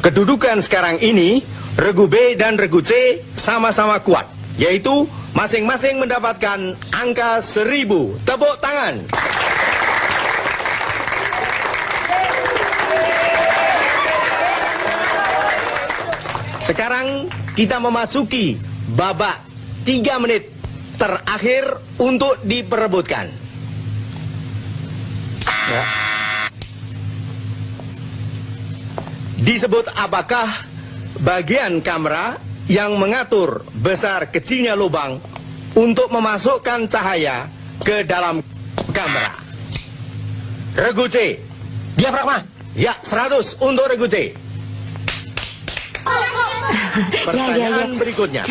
Kedudukan sekarang ini, regu B dan regu C sama-sama kuat, yaitu masing-masing mendapatkan angka 1000. Tepuk tangan. Sekarang kita memasuki babak 3 menit terakhir untuk diperebutkan. Ya. Disebut apakah bagian kamera yang mengatur besar kecilnya lubang untuk memasukkan cahaya ke dalam kamera. Regu C. Diafragma. Ya, 100 untuk regu C. Pertanyaan berikutnya.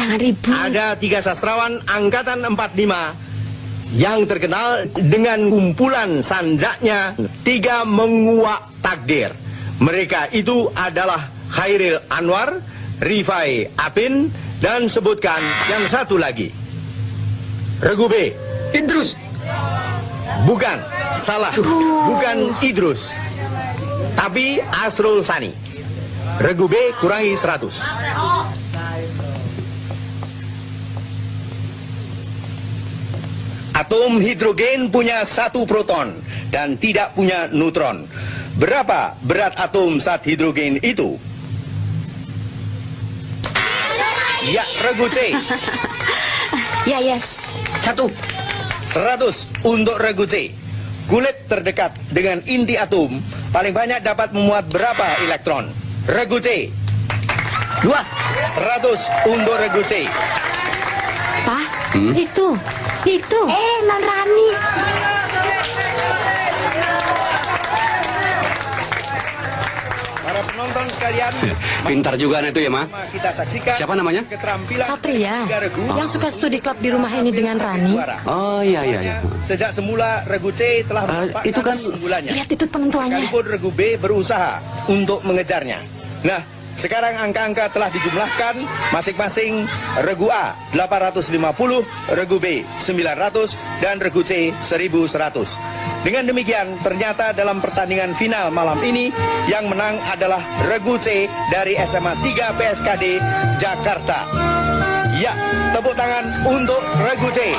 Ada 3 sastrawan angkatan 45 yang terkenal dengan kumpulan sanjaknya 3 menguak takdir. Mereka itu adalah Khairil Anwar, Rifai Apin, dan sebutkan yang satu lagi. Regu B. Idrus. Bukan, salah. Bukan Idrus, tapi Asrul Sani. Regu B kurangi 100. Atom hidrogen punya 1 proton dan tidak punya neutron. Berapa berat atom zat hidrogen itu? Ya, regu C. Ya, 1. 100 untuk regu C. Kulit terdekat dengan inti atom paling banyak dapat memuat berapa elektron? Regu C. 2. 100 untuk regu C. Pak, itu. Non Rani. Para penonton sekalian, Pintar juga itu ya, Ma. kita saksikan Siapa namanya? keterampilan Satria, tiga regu yang suka studi klub di rumah ini dengan Rani. Oh, iya. Sejak semula regu C telah merupakan itu kan- keunggulannya. Lihat itu penentuannya. Sekalipun regu B berusaha untuk mengejarnya. Nah, sekarang angka-angka telah dijumlahkan masing-masing. Regu A 850, regu B 900, dan regu C 1100. Dengan demikian, ternyata dalam pertandingan final malam ini yang menang adalah regu C dari SMA 3 PSKD Jakarta. Ya, tepuk tangan untuk regu C.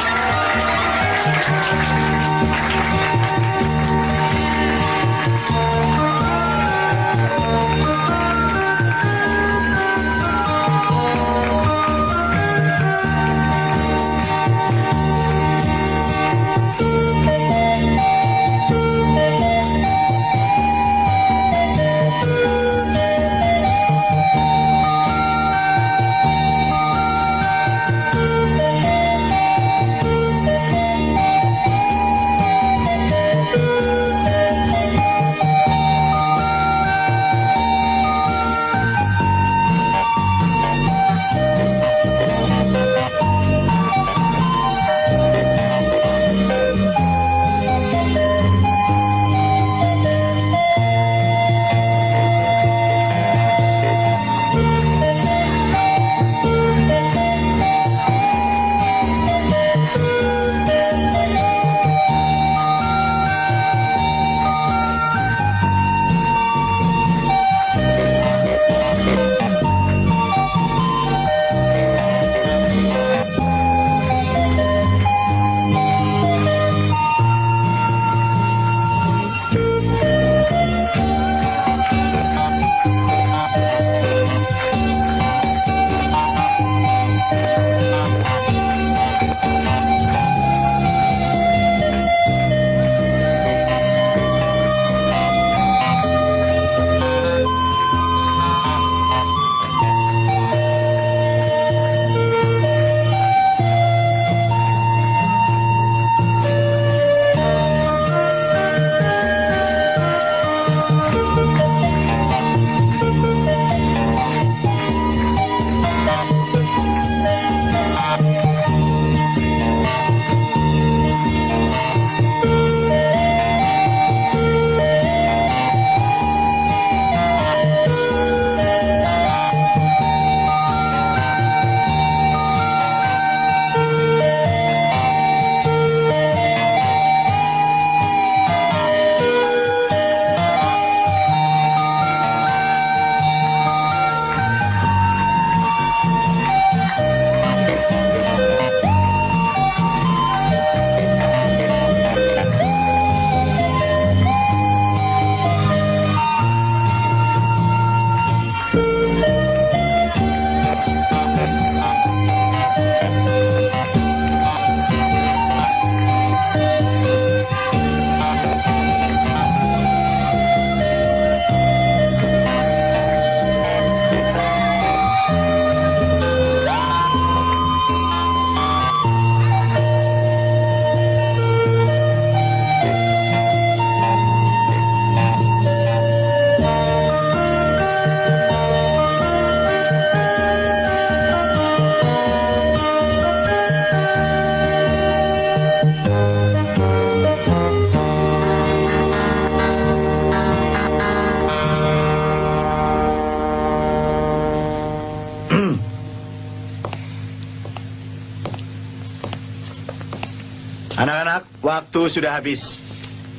Waktu sudah habis.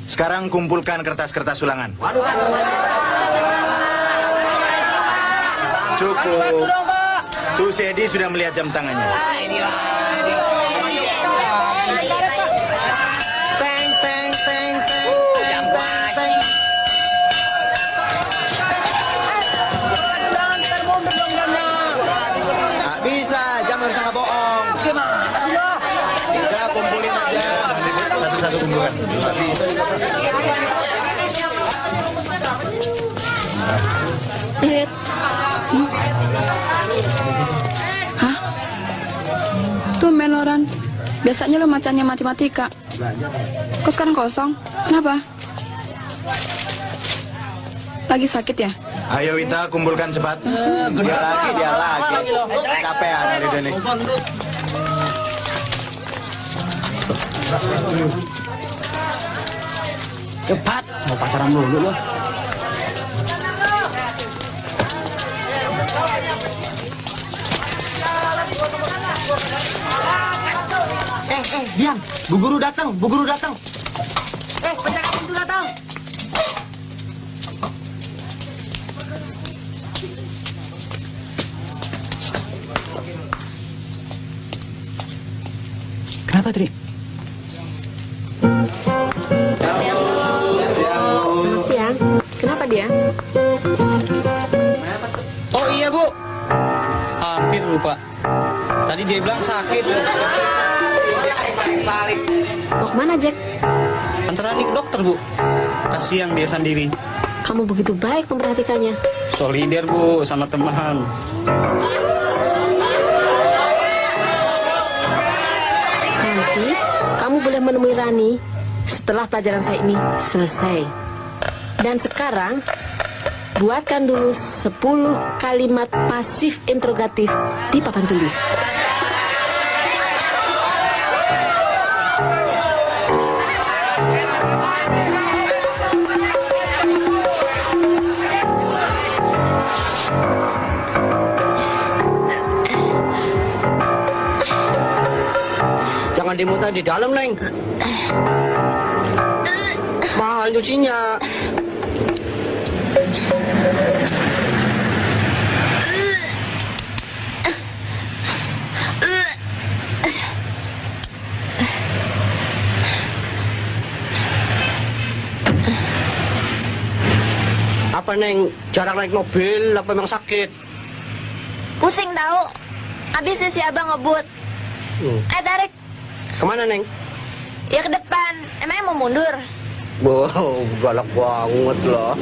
Sekarang kumpulkan kertas-kertas ulangan. Cukup. Tuh si Edi sudah melihat jam tangannya. Bisa, jam harus nggak bohong. Udah kumpulin aja. Satu-satu kumpulkan. Hah? Tumben Loran. Biasanya lo macamnya matematika. Kok sekarang kosong? Kenapa? Lagi sakit ya? Ayo Wita, kumpulkan cepat. Dia lagi. Capean hari ini. Cepat. Mau pacaran dulu loh. Diam. Bu guru datang. Penjaga pintu datang. Kenapa, Tri? Selamat siang. Kenapa dia? Oh iya Bu. Hampir lupa. Tadi dia bilang sakit. Mau kemana, Jack? Antara ke dokter Bu. Kasihan dia sendiri. Kamu begitu baik memperhatikannya. Solider Bu sama teman. Nanti kamu boleh menemui Rani setelah pelajaran saya ini selesai. Dan sekarang buatkan dulu 10 kalimat pasif interrogatif di papan tulis. Jangan dimutar di dalam, Neng. Mahal nyucinya. Apa, Neng? Jarang naik mobil, apa memang sakit? Pusing tahu. Habis si abang ngebut. Tarik. Kemana, Neng? Ya ke depan. Emangnya mau mundur? Wow, galak banget lah.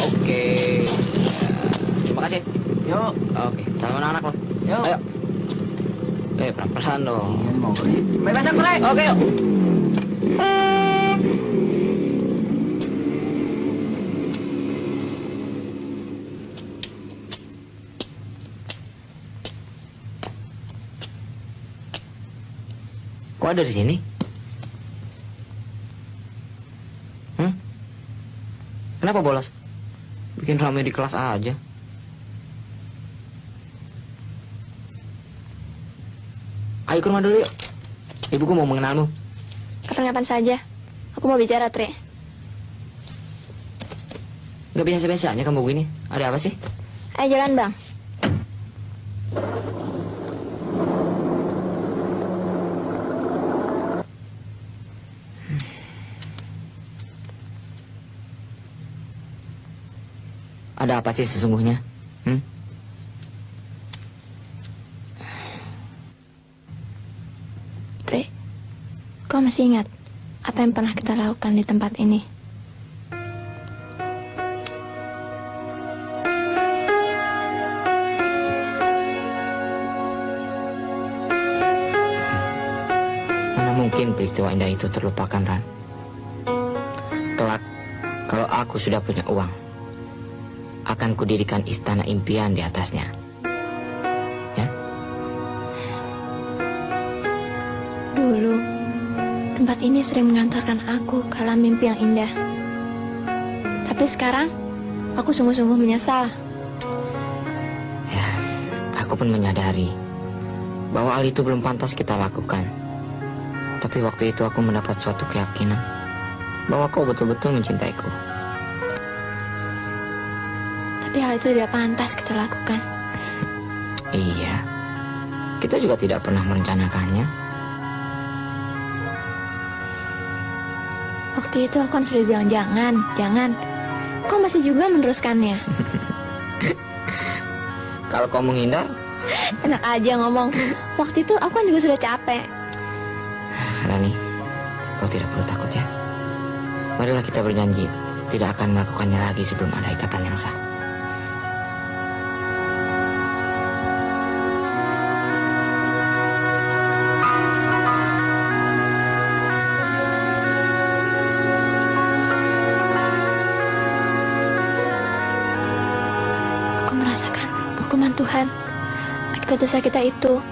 Oke. Terima kasih. Yuk. Oke, sama anak-anak lo. Yuk. Ayo. Pelan-pelan dong. Bebas aku, Rek. Oke, yuk. Kok ada di sini? Kenapa bolos? Bikin rame di kelas aja. Ayo ke rumah dulu yuk. Ibuku mau mengenalmu. Kapan-kapan saja. Aku mau bicara, Tri. Gak biasa-biasanya kamu begini. Ada apa sih? Ayo jalan, Bang. Ada apa sih sesungguhnya? Tri, kau masih ingat apa yang pernah kita lakukan di tempat ini? Mana mungkin peristiwa indah itu terlupakan, Ran? Kelak, kalau aku sudah punya uang, akan kudirikan istana impian di atasnya. Ya? dulu, tempat ini sering mengantarkan aku ke alam mimpi yang indah. Tapi sekarang, aku sungguh-sungguh menyesal. Ya, aku pun menyadari bahwa hal itu belum pantas kita lakukan. Tapi waktu itu aku mendapat suatu keyakinan bahwa kau betul-betul mencintaiku. Tapi hal itu tidak pantas kita lakukan. Iya, kita juga tidak pernah merencanakannya. Waktu itu aku kan sudah bilang jangan. Kau masih juga meneruskannya. Kalau kau menghindar, Enak aja ngomong. Waktu itu aku kan juga sudah capek. Rani, kau tidak perlu takut ya. Marilah kita berjanji tidak akan melakukannya lagi sebelum ada ikatan yang sah. Aku merasakan hukuman Tuhan akibat dosa kita itu.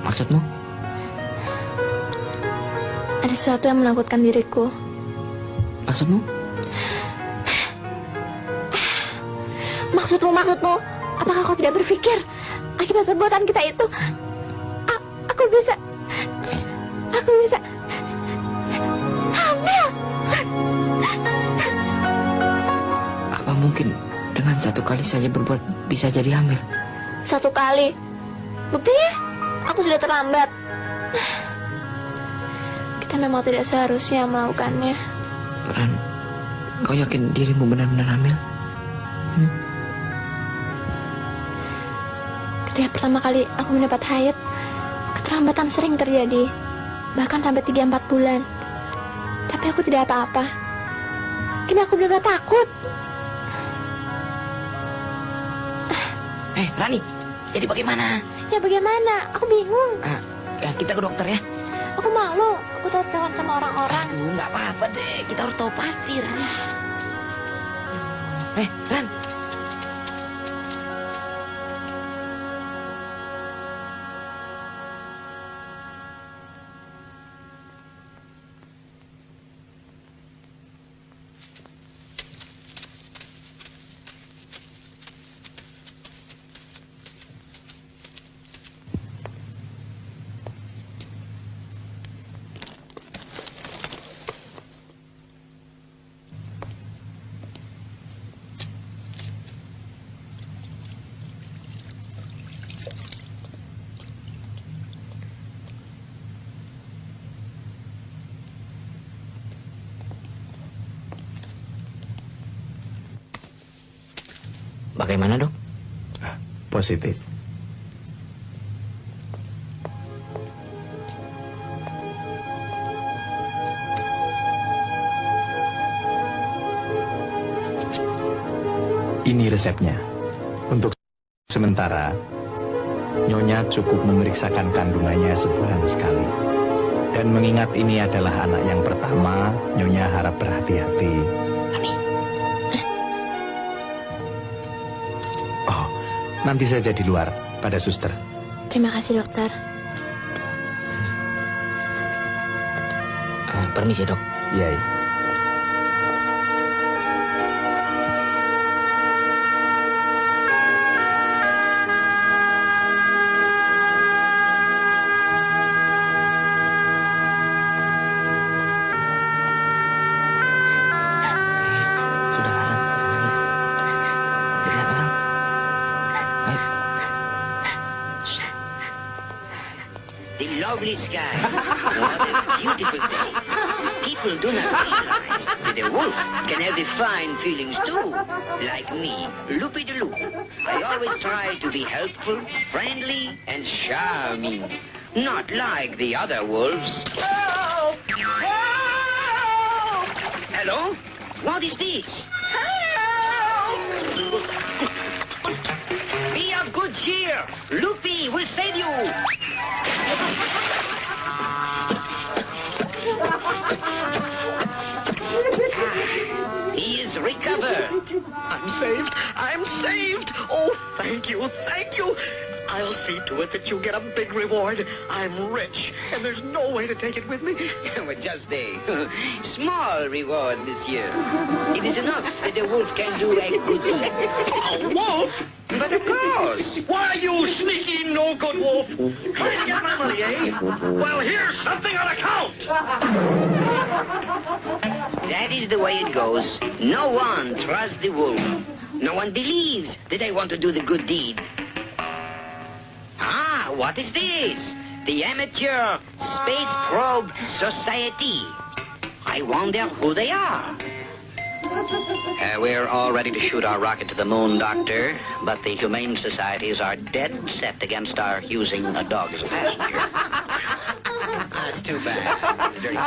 Maksudmu? Ada sesuatu yang menakutkan diriku. Maksudmu? Maksudmu? Apakah kau tidak berpikir akibat perbuatan kita itu? Aku bisa hamil. Apa mungkin dengan satu kali saja berbuat bisa jadi hamil? Satu kali. Buktinya, aku sudah terlambat. Kita memang tidak seharusnya melakukannya. Ran, kau yakin dirimu benar-benar hamil? Ketika pertama kali aku mendapat haid, keterlambatan sering terjadi. Bahkan sampai 3-4 bulan. Tapi aku tidak apa-apa. Kini aku benar-benar takut. Rani, jadi bagaimana? Ya bagaimana? Aku bingung. Kita ke dokter ya. Aku malu. Aku takut ketahuan sama orang-orang. Aduh, nggak apa-apa deh. Kita harus tahu pasti, Ran. Ran. Bagaimana, Dok? Positif. Ini resepnya. Untuk sementara, Nyonya cukup memeriksakan kandungannya sebulan sekali. Dan mengingat ini adalah anak yang pertama, Nyonya harap berhati-hati. Nanti saja di luar, pada suster. Terima kasih, dokter. Permisi, Dok. Iya. Lovely sky. What a beautiful day. People do not realize that a wolf can have the fine feelings too. Like me, Loopy the Loop. I always try to be helpful, friendly, and charming. Not like the other wolves. Help! Help! Hello? What is this? Help! Be of good cheer. Loopy will save you. He is recovered. I'm saved. I'm saved. Oh, thank you. Thank you. I'll see to it that you get a big reward. I'm rich, and there's no way to take it with me. Just a small reward, monsieur. It is enough that the wolf can do a good deed. A wolf? But of course. Why, you sneaky, no-good wolf? Trying to get my money, eh? Well, here's something on account. That is the way it goes. No one trusts the wolf. No one believes that they want to do the good deed. Ah, what is this? The Amateur Space Probe Society. I wonder who they are. We're all ready to shoot our rocket to the moon, Doctor, but the Humane Societies are dead set against our using a dog as a passenger. That's too bad. It's a dirty...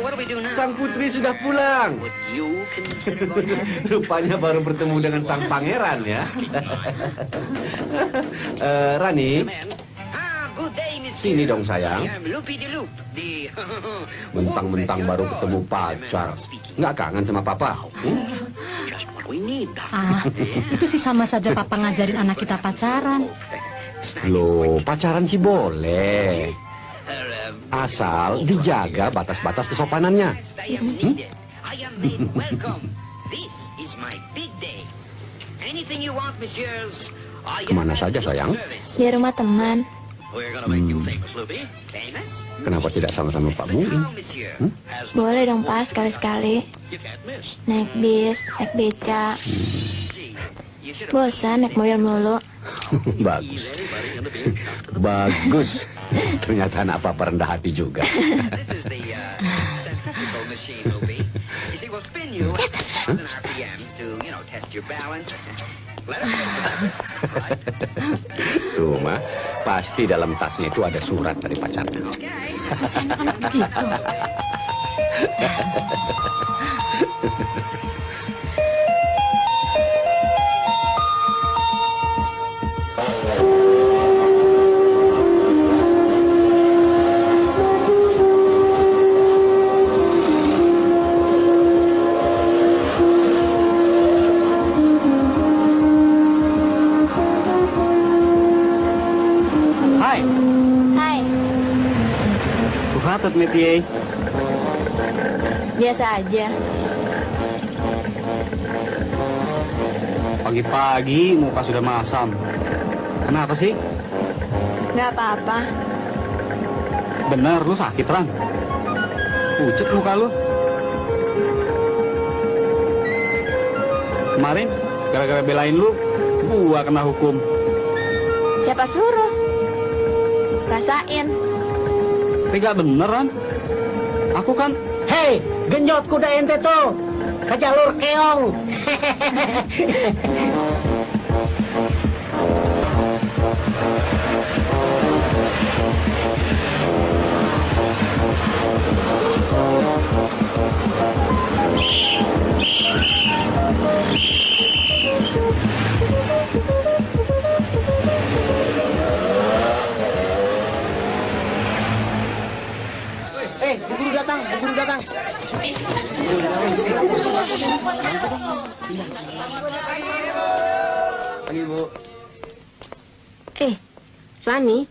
What do we do now? Sang putri sudah pulang. Would you consider going back? Rupanya baru bertemu dengan sang pangeran ya. Rani, Good day, Miss. sini dong sayang. I'm Loopy the Loop. The... Mentang-mentang baru ketemu pacar. Nggak kangen sama papa? Just what we need, Doctor. Ah, itu sih sama saja papa ngajarin anak kita pacaran. Loh, pacaran sih boleh. Asal dijaga batas-batas kesopanannya. I am needed. I am made welcome. This is my big day. Anything you want, messieurs. Kemana saja sayang? Di rumah teman. We're gonna make you famous, Loopy. Famous? Kenapa tidak sama-sama Pak Muin? How, monsieur? Boleh dong, Pak, sekali-sekali. You can't miss. Naik bis, naik beca. You should have... Bosan naik mobil melulu. Bagus. Bagus. Ternyata anak papa rendah hati juga. This is the centrifugal machine, Loopy. You see, we'll spin you at 1,000 RPMs to, you know, test your balance. Let us know. Tuh, Ma. Pasti dalam tasnya itu ada surat dari pacarnya. Hai. Hai, Bukatet Metie. biasa aja. Pagi-pagi muka sudah masam. Kenapa sih? Nggak apa-apa. Bener, lu sakit, Ran? Pucet muka lu. Kemarin, gara-gara belain lu, gua kena hukum. Siapa suruh? Rasain. Tidak beneran. Aku kan... Hei, genjot kuda ente tuh ke jalur keong. Guru datang, guru datang. Pagi, Bu. Rani,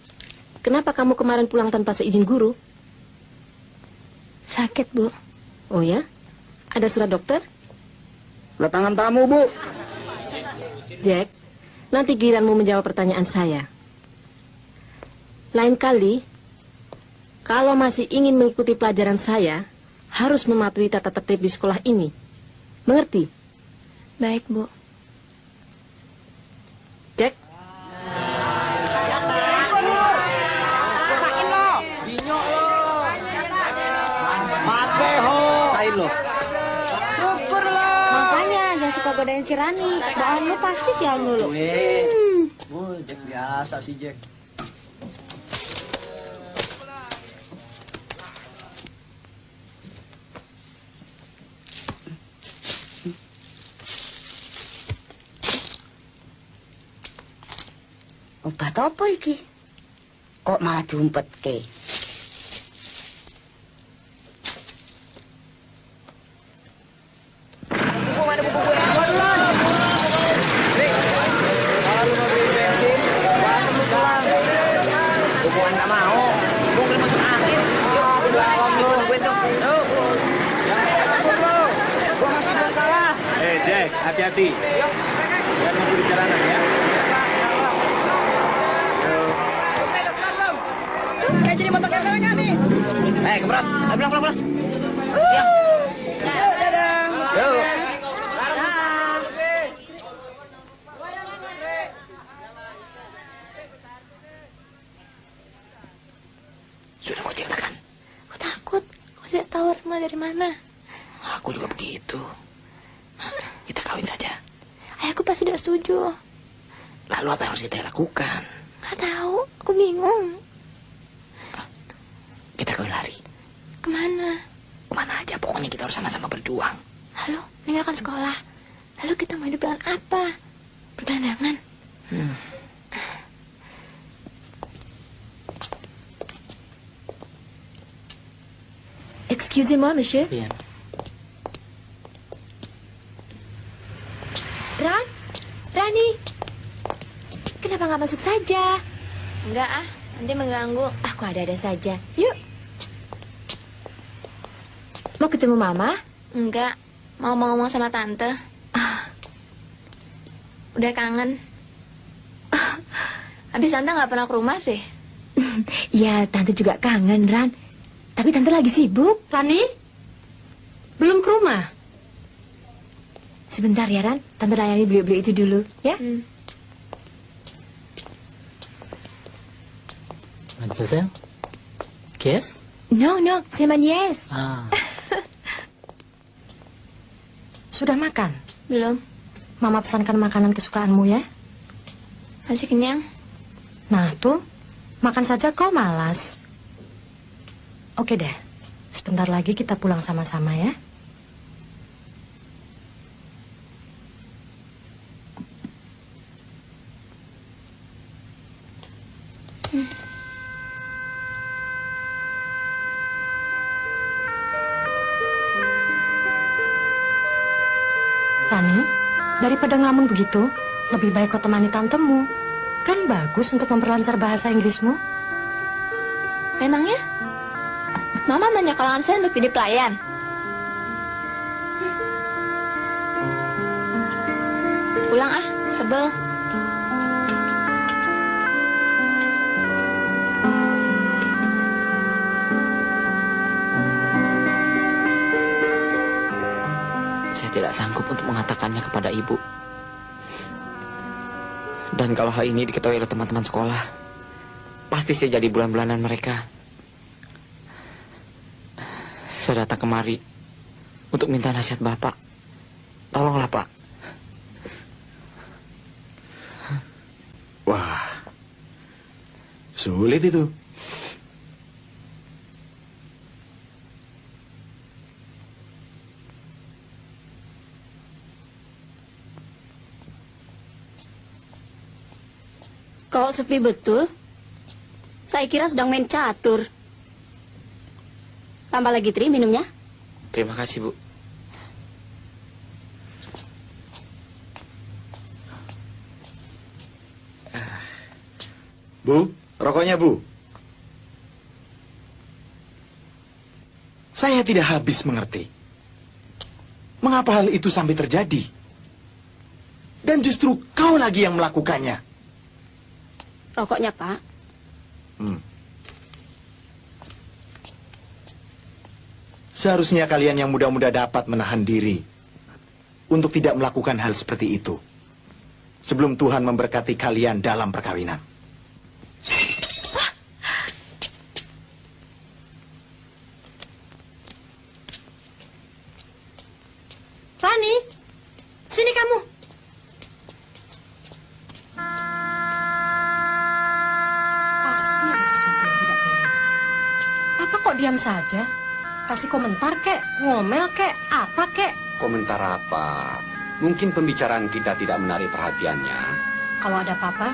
kenapa kamu kemarin pulang tanpa seizin guru? Sakit, Bu. Oh ya? Ada surat dokter? Kedatangan tamu, Bu. Jack, nanti giliranmu menjawab pertanyaan saya. Lain kali, kalau masih ingin mengikuti pelajaran saya, harus mematuhi tata tertib di sekolah ini. Mengerti? Baik, Bu. Jack? Syukur lo. Makanya jangan suka godain si Rani. Bawaan lu pasti sial mulu. Jack biasa sih, Jack. Obat apa iki? Kok malah diumpetke? Buku mana buku gue? Jack, hati-hati. Jangan nunggu di jalanan ya. Jadi motor kemerangnya nih. Kemrot. Pulang. Dadang. Yuk. Sudah kau ceritakan? Aku takut. Aku tidak tahu harus mulai dari mana. Aku juga begitu. Kita kawin saja. Ayahku pasti tidak setuju. Lalu apa yang harus kita lakukan? Gak tahu. Aku bingung. Kita kawin lari. Kemana? Kemana aja, pokoknya kita harus sama-sama berjuang. Lalu meninggalkan sekolah. Lalu kita mau hidup dengan apa? Berdandangan. Excusez-moi, monsieur. Iya. Rani, kenapa nggak masuk saja? Enggak nanti mengganggu. Aku ada saja. Yuk. Mau ketemu mama? Enggak, mau ngomong sama tante. Udah kangen. Habis tante nggak pernah ke rumah sih. Ya, tante juga kangen, Ran. Tapi tante lagi sibuk. Rani, belum ke rumah? Sebentar ya, Ran. Tante layani beliau-beliau itu dulu, ya? Mademoiselle? Yes? No, c'est ma nièce. Sudah makan? Belum. Mama pesankan makanan kesukaanmu ya. Masih kenyang? Nah tuh, makan saja kau malas. Oke deh, sebentar lagi kita pulang sama-sama ya. Rani, daripada ngelamun begitu, lebih baik kau temani tantemu. Kan bagus untuk memperlancar bahasa Inggrismu. Memangnya? Mama menyekolahkan saya untuk jadi pelayan. Pulang sebel. Saya tidak sanggup untuk mengatakannya kepada ibu. Dan kalau hal ini diketahui oleh teman-teman sekolah, pasti saya jadi bulan-bulanan mereka. Saya datang kemari untuk minta nasihat Bapak. Tolonglah, Pak. Wah, sulit itu. Kok sepi betul? Saya kira sedang main catur. Tambah lagi, Tri, minumnya. Terima kasih, Bu. Bu, rokoknya, Bu. Saya tidak habis mengerti. Mengapa hal itu sampai terjadi? Dan justru kau lagi yang melakukannya. Rokoknya, Pak. Seharusnya kalian yang muda-muda dapat menahan diri untuk tidak melakukan hal seperti itu sebelum Tuhan memberkati kalian dalam perkawinan. Rani, sini kamu. Pasti ada sesuatu yang tidak beres. Apa kok diam saja? Kasih komentar kek, ngomel kek, apa kek? Komentar apa? Mungkin pembicaraan kita tidak menarik perhatiannya. Kalau ada apa-apa,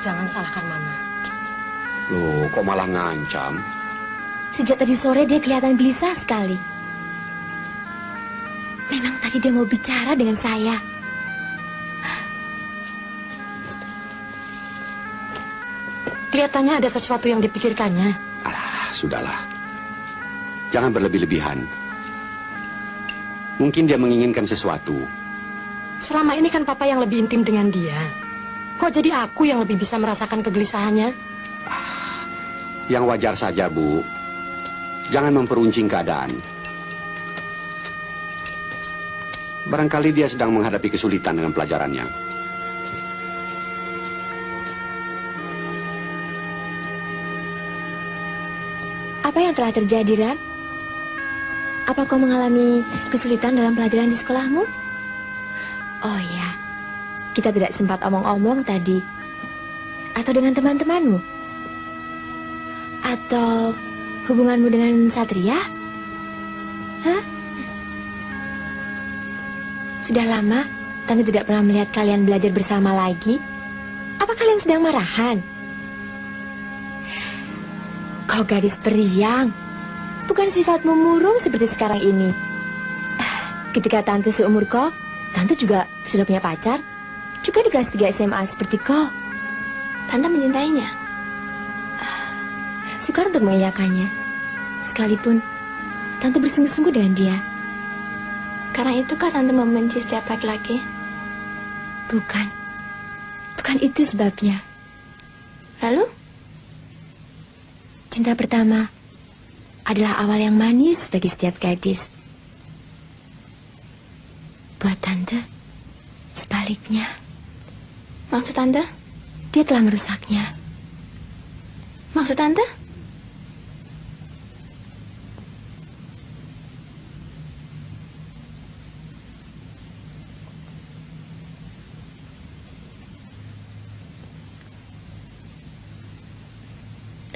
jangan salahkan Mama. Loh, kok malah ngancam? Sejak tadi sore dia kelihatan gelisah sekali. Memang tadi dia mau bicara dengan saya. Kelihatannya ada sesuatu yang dipikirkannya. Alah, sudahlah. Jangan berlebih-lebihan. Mungkin dia menginginkan sesuatu Selama ini kan papa yang lebih intim dengan dia. Kok jadi aku yang lebih bisa merasakan kegelisahannya? Yang wajar saja, Bu. Jangan memperuncing keadaan. Barangkali dia sedang menghadapi kesulitan dengan pelajarannya. Apa yang telah terjadi, Ran? Apa kau mengalami kesulitan dalam pelajaran di sekolahmu? Oh ya, kita tidak sempat omong-omong tadi. Atau dengan teman-temanmu? Atau hubunganmu dengan Satria? Hah? Sudah lama Tante tidak pernah melihat kalian belajar bersama lagi. Apa kalian sedang marahan? Kau gadis periang. Bukan sifatmu murung seperti sekarang ini. Ketika Tante seumur kau, Tante juga sudah punya pacar. Juga di kelas 3 SMA seperti kau. Tante mencintainya. Sukar untuk mengiyakannya. Sekalipun Tante bersungguh-sungguh dengan dia. Karena itukah Tante membenci setiap laki-laki? Bukan. Bukan itu sebabnya. Lalu? Cinta pertama adalah awal yang manis bagi setiap gadis. Buat Tante, sebaliknya. Maksud Tante? Dia telah merusaknya. Maksud Tante?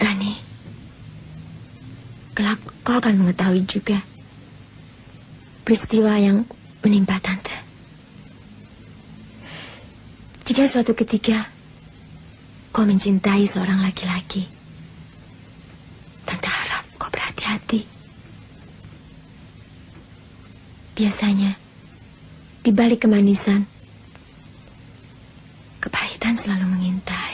Rani, kelak kau akan mengetahui juga peristiwa yang menimpa Tante. Jika suatu ketika kau mencintai seorang laki-laki, Tante harap kau berhati-hati. Biasanya, di balik kemanisan, kepahitan selalu mengintai.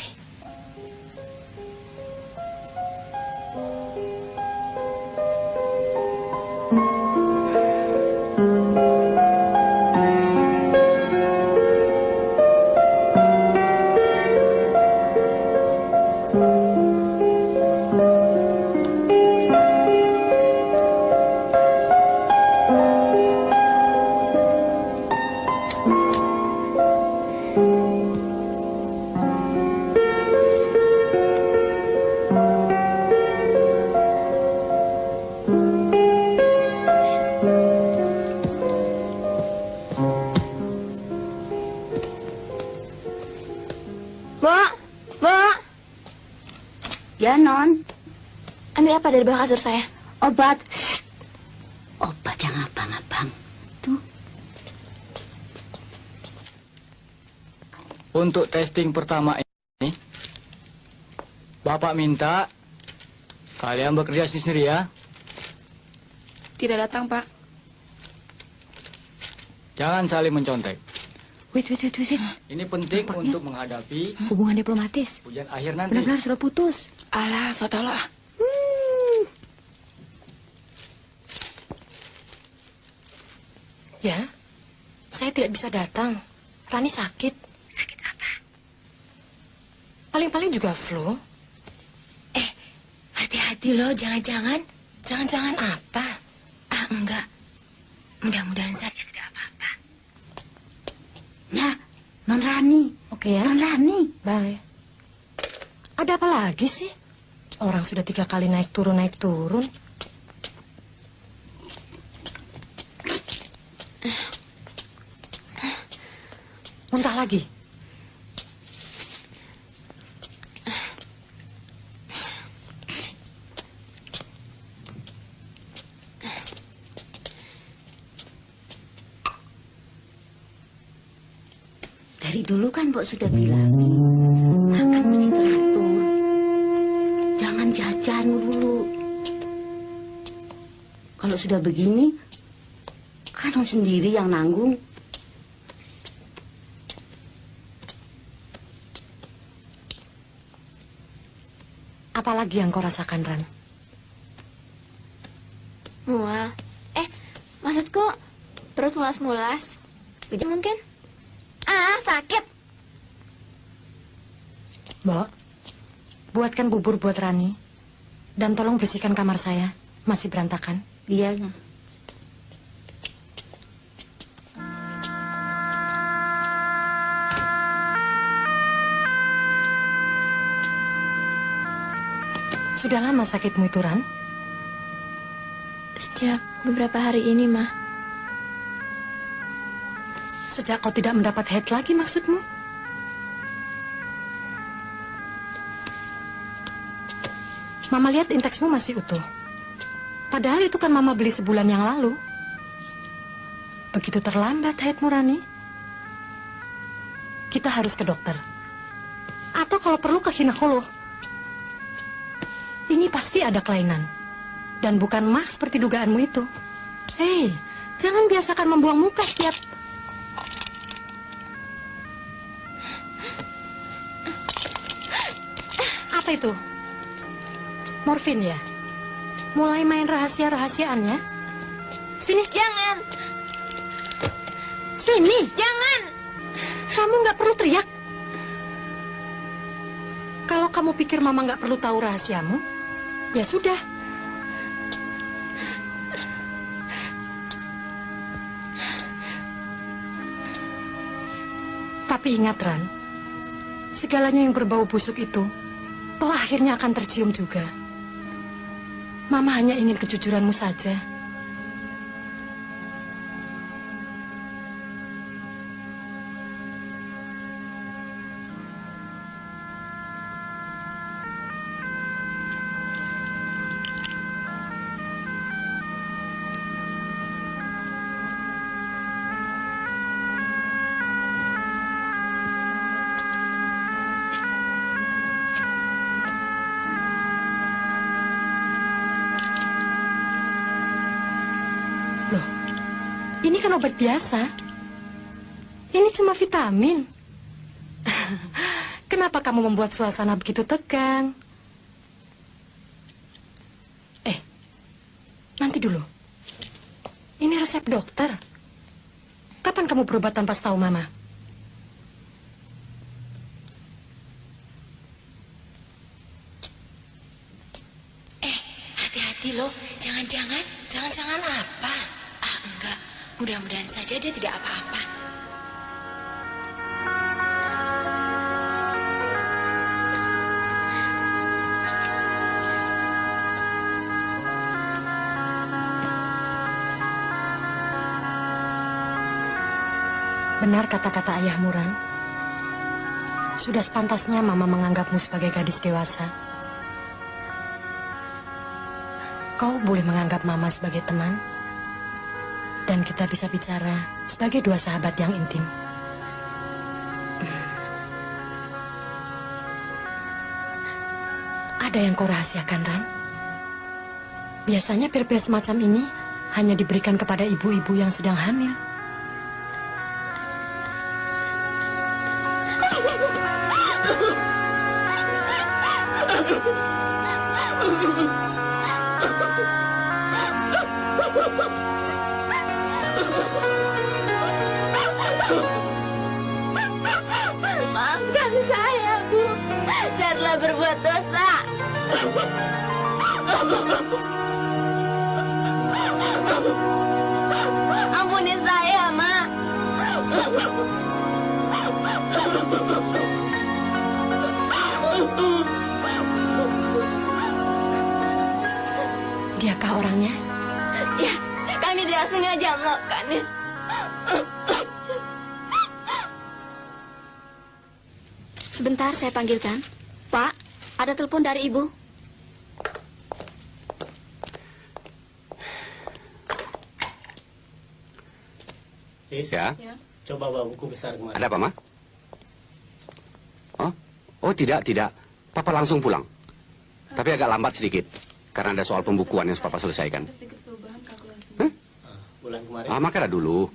Ya, Non. Ambil apa dari bawah kasur saya? Obat. Shh. Obat yang abang-abang. Tuh. Untuk testing pertama ini, Bapak minta kalian bekerja sendiri ya. Tidak datang, Pak. Jangan saling mencontek. Wait. Ini penting untuk menghadapi hubungan diplomatis. ujian akhir nanti. Benar-benar sudah putus. Alah, sotolah. Ya, saya tidak bisa datang. Rani sakit. Sakit apa? Paling-paling juga flu. Hati-hati loh, jangan-jangan. Jangan-jangan apa? Ah, enggak. Mudah-mudahan saja tidak apa-apa. Ya, Non Rani. Oke ya. Non Rani. Bye. Ada apa lagi sih? Orang sudah 3 kali naik turun. Muntah lagi. Dari dulu kan Mbok sudah bilangin, makan mesti teratur. Jangan jajan dulu. Kalau sudah begini, kan non sendiri yang nanggung. Apalagi yang kau rasakan, Ran? Mual. Maksudku perut mulas-mulas. Gejala mungkin? Sakit. Mbok, buatkan bubur buat Rani. Dan tolong bersihkan kamar saya. Masih berantakan. Iya. Sudah lama sakitmu itu, Ran? Sejak beberapa hari ini, Ma. Sejak kau tidak mendapat haid lagi maksudmu? Mama lihat indeksmu masih utuh. Padahal itu kan Mama beli sebulan yang lalu. Begitu terlambat haidmu, Rani. Kita harus ke dokter. Atau kalau perlu ke ginekolo. Ini pasti ada kelainan. Dan bukan mah seperti dugaanmu itu. Hei, jangan biasakan membuang muka setiap... Apa itu? Morfin ya? Mulai main rahasia-rahasiaan ya? Sini. Jangan. Sini. Jangan. Kamu nggak perlu teriak. Kalau kamu pikir Mama nggak perlu tahu rahasiamu, ya sudah. Tapi ingat, Ran, segalanya yang berbau busuk itu, toh akhirnya akan tercium juga. Mama hanya ingin kejujuranmu saja. Ini kan obat biasa. Ini cuma vitamin. Kenapa kamu membuat suasana begitu tegang? Nanti dulu. Ini resep dokter. Kapan kamu berobat tanpa tahu Mama? Hati-hati loh. Jangan-jangan. Jangan-jangan apa? Enggak. Mudah-mudahan saja dia tidak apa-apa. Benar kata-kata ayahmu, Ran. Sudah sepantasnya Mama menganggapmu sebagai gadis dewasa. Kau boleh menganggap Mama sebagai teman. Dan kita bisa bicara sebagai dua sahabat yang intim. Ada yang kau rahasiakan, Ran? Biasanya pil-pil semacam ini hanya diberikan kepada ibu-ibu yang sedang hamil. Maafkan saya, Bu. Saya telah berbuat dosa. Ampuni saya, Ma. Diakah orangnya? Ya, kami tidak sengaja melakukannya. Sebentar, saya panggilkan. Pak, ada telepon dari Ibu. Ya. Coba bawa buku besar kemarin. Ada apa, Ma? Oh, tidak. Papa langsung pulang. Tapi agak lambat sedikit. Karena ada soal pembukuan yang harus Papa selesaikan. Bulan kemarin. Maka ada dulu.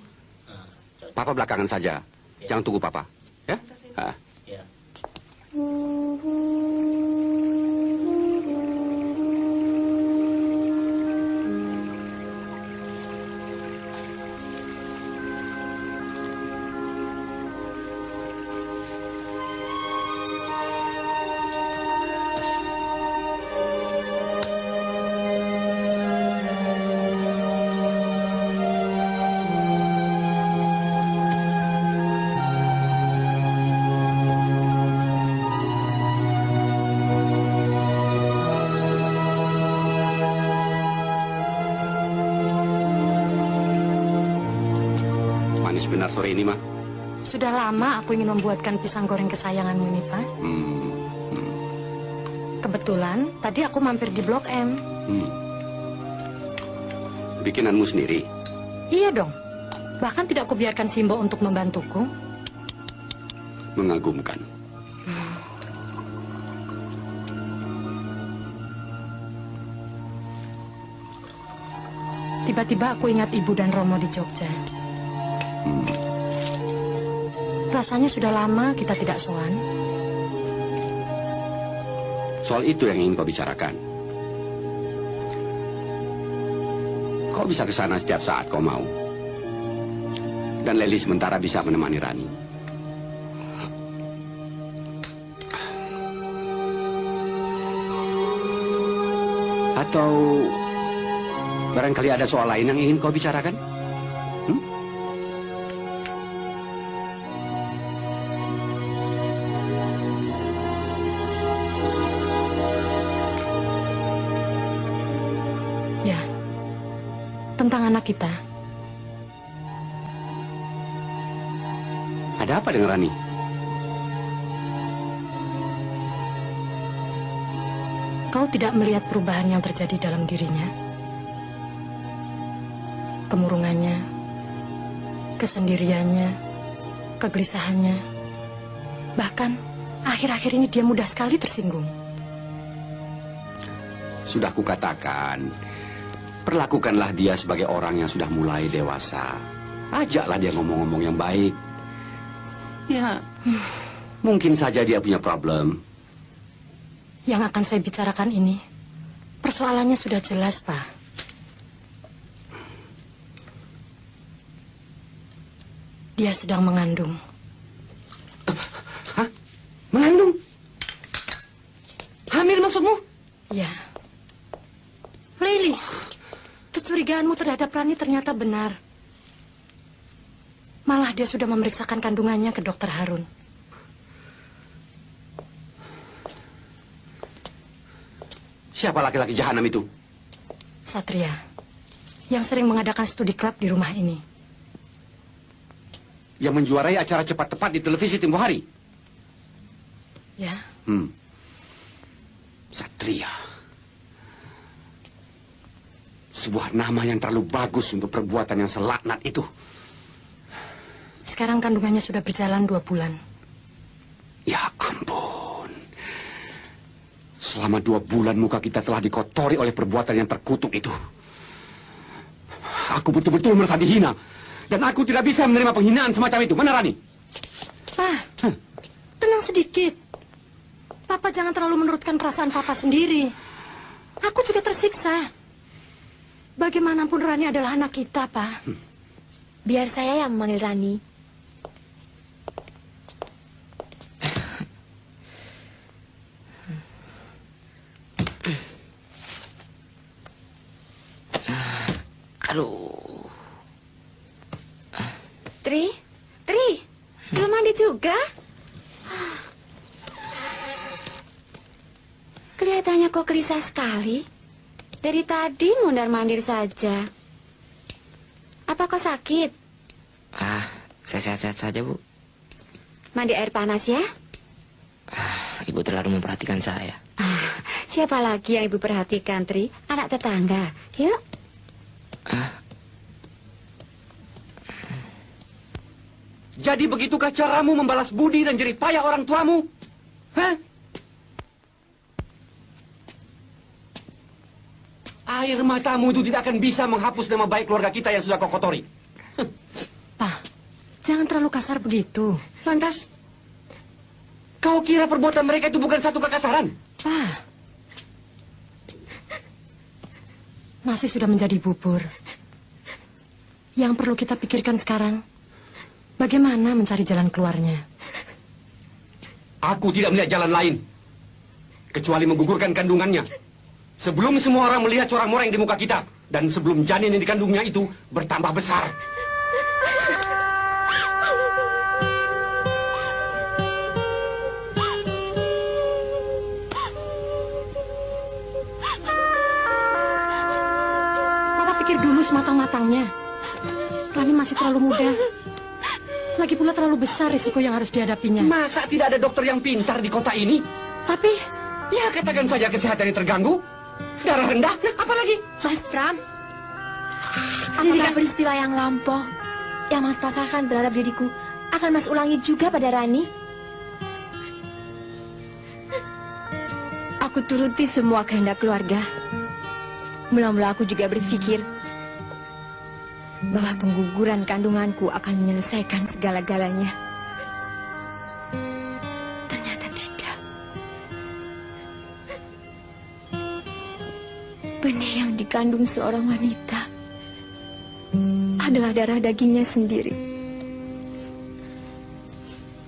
Papa belakangan saja. Jangan tunggu Papa. Ya? Ya. sebentar sore ini, Ma? Sudah lama aku ingin membuatkan pisang goreng kesayanganmu ini, Pak. Kebetulan, tadi aku mampir di Blok M. Bikinanmu sendiri? Iya dong. Bahkan tidak kubiarkan Simbo untuk membantuku. Mengagumkan. Tiba-tiba aku ingat Ibu dan Romo di Jogja. Rasanya sudah lama kita tidak sowan. Soal itu yang ingin kau bicarakan. Kau bisa ke sana setiap saat kau mau. Dan Leli sementara bisa menemani Rani. Atau barangkali ada soal lain yang ingin kau bicarakan? Ya, tentang anak kita. Ada apa dengan Rani? Kau tidak melihat perubahan yang terjadi dalam dirinya? Kemurungannya, kesendiriannya, kegelisahannya. Bahkan, akhir-akhir ini dia mudah sekali tersinggung. Sudah kukatakan, perlakukanlah dia sebagai orang yang sudah mulai dewasa. Ajaklah dia ngomong-ngomong yang baik. Ya, mungkin saja dia punya problem. Yang akan saya bicarakan ini, persoalannya sudah jelas, Pak. Dia sedang mengandung. Hah? Mengandung? Hamil maksudmu? Ya. Leili, kecurigaanmu terhadap Rani ternyata benar. Malah dia sudah memeriksakan kandungannya ke Dokter Harun. Siapa laki-laki jahanam itu? Satria, yang sering mengadakan studi klub di rumah ini. Yang menjuarai acara cepat-tepat di televisi tempo hari? Ya. Satria. Sebuah nama yang terlalu bagus untuk perbuatan yang selaknat itu. Sekarang kandungannya sudah berjalan 2 bulan. Ya ampun. Selama 2 bulan muka kita telah dikotori oleh perbuatan yang terkutuk itu. Aku betul-betul merasa dihina. Dan aku tidak bisa menerima penghinaan semacam itu. Mana Rani? Pak, tenang sedikit. Papa jangan terlalu menurutkan perasaan Papa sendiri. Aku juga tersiksa. Bagaimanapun Rani adalah anak kita, Pak. Biar saya yang memanggil Rani. Aduh. Tri, belum mandi juga? Kelihatannya kok gelisah sekali. Dari tadi mondar-mandir saja. Apa kau sakit? Saya sehat-sehat saja, Bu. Mandi air panas ya? Ibu terlalu memperhatikan saya. Siapa lagi yang ibu perhatikan, Tri? Anak tetangga. Yuk. Jadi begitukah caramu membalas budi dan jerih payah orang tuamu? Hah? Air matamu itu tidak akan bisa menghapus nama baik keluarga kita yang sudah kau kotori. Pak, jangan terlalu kasar begitu. Lantas, kau kira perbuatan mereka itu bukan satu kekasaran? Pak, nasi sudah menjadi bubur. Yang perlu kita pikirkan sekarang, bagaimana mencari jalan keluarnya? Aku tidak melihat jalan lain. Kecuali menggugurkan kandungannya. Sebelum semua orang melihat corang-morang di muka kita. Dan sebelum janin yang dikandungnya itu bertambah besar. Papa pikir dulu sematang-matangnya. Rani masih terlalu muda. Lagi pula terlalu besar risiko yang harus dihadapinya. Masa tidak ada dokter yang pintar di kota ini? Tapi... Ya, katakan saja kesehatannya terganggu. Darah rendah, nah apalagi? Mas Pram, apakah peristiwa yang lampau yang Mas pasarkan terhadap diriku akan Mas ulangi juga pada Rani? Aku turuti semua kehendak keluarga. Mula-mula aku juga berpikir bahwa pengguguran kandunganku akan menyelesaikan segala-galanya. Ternyata tidak. Benih yang dikandung seorang wanita adalah darah dagingnya sendiri.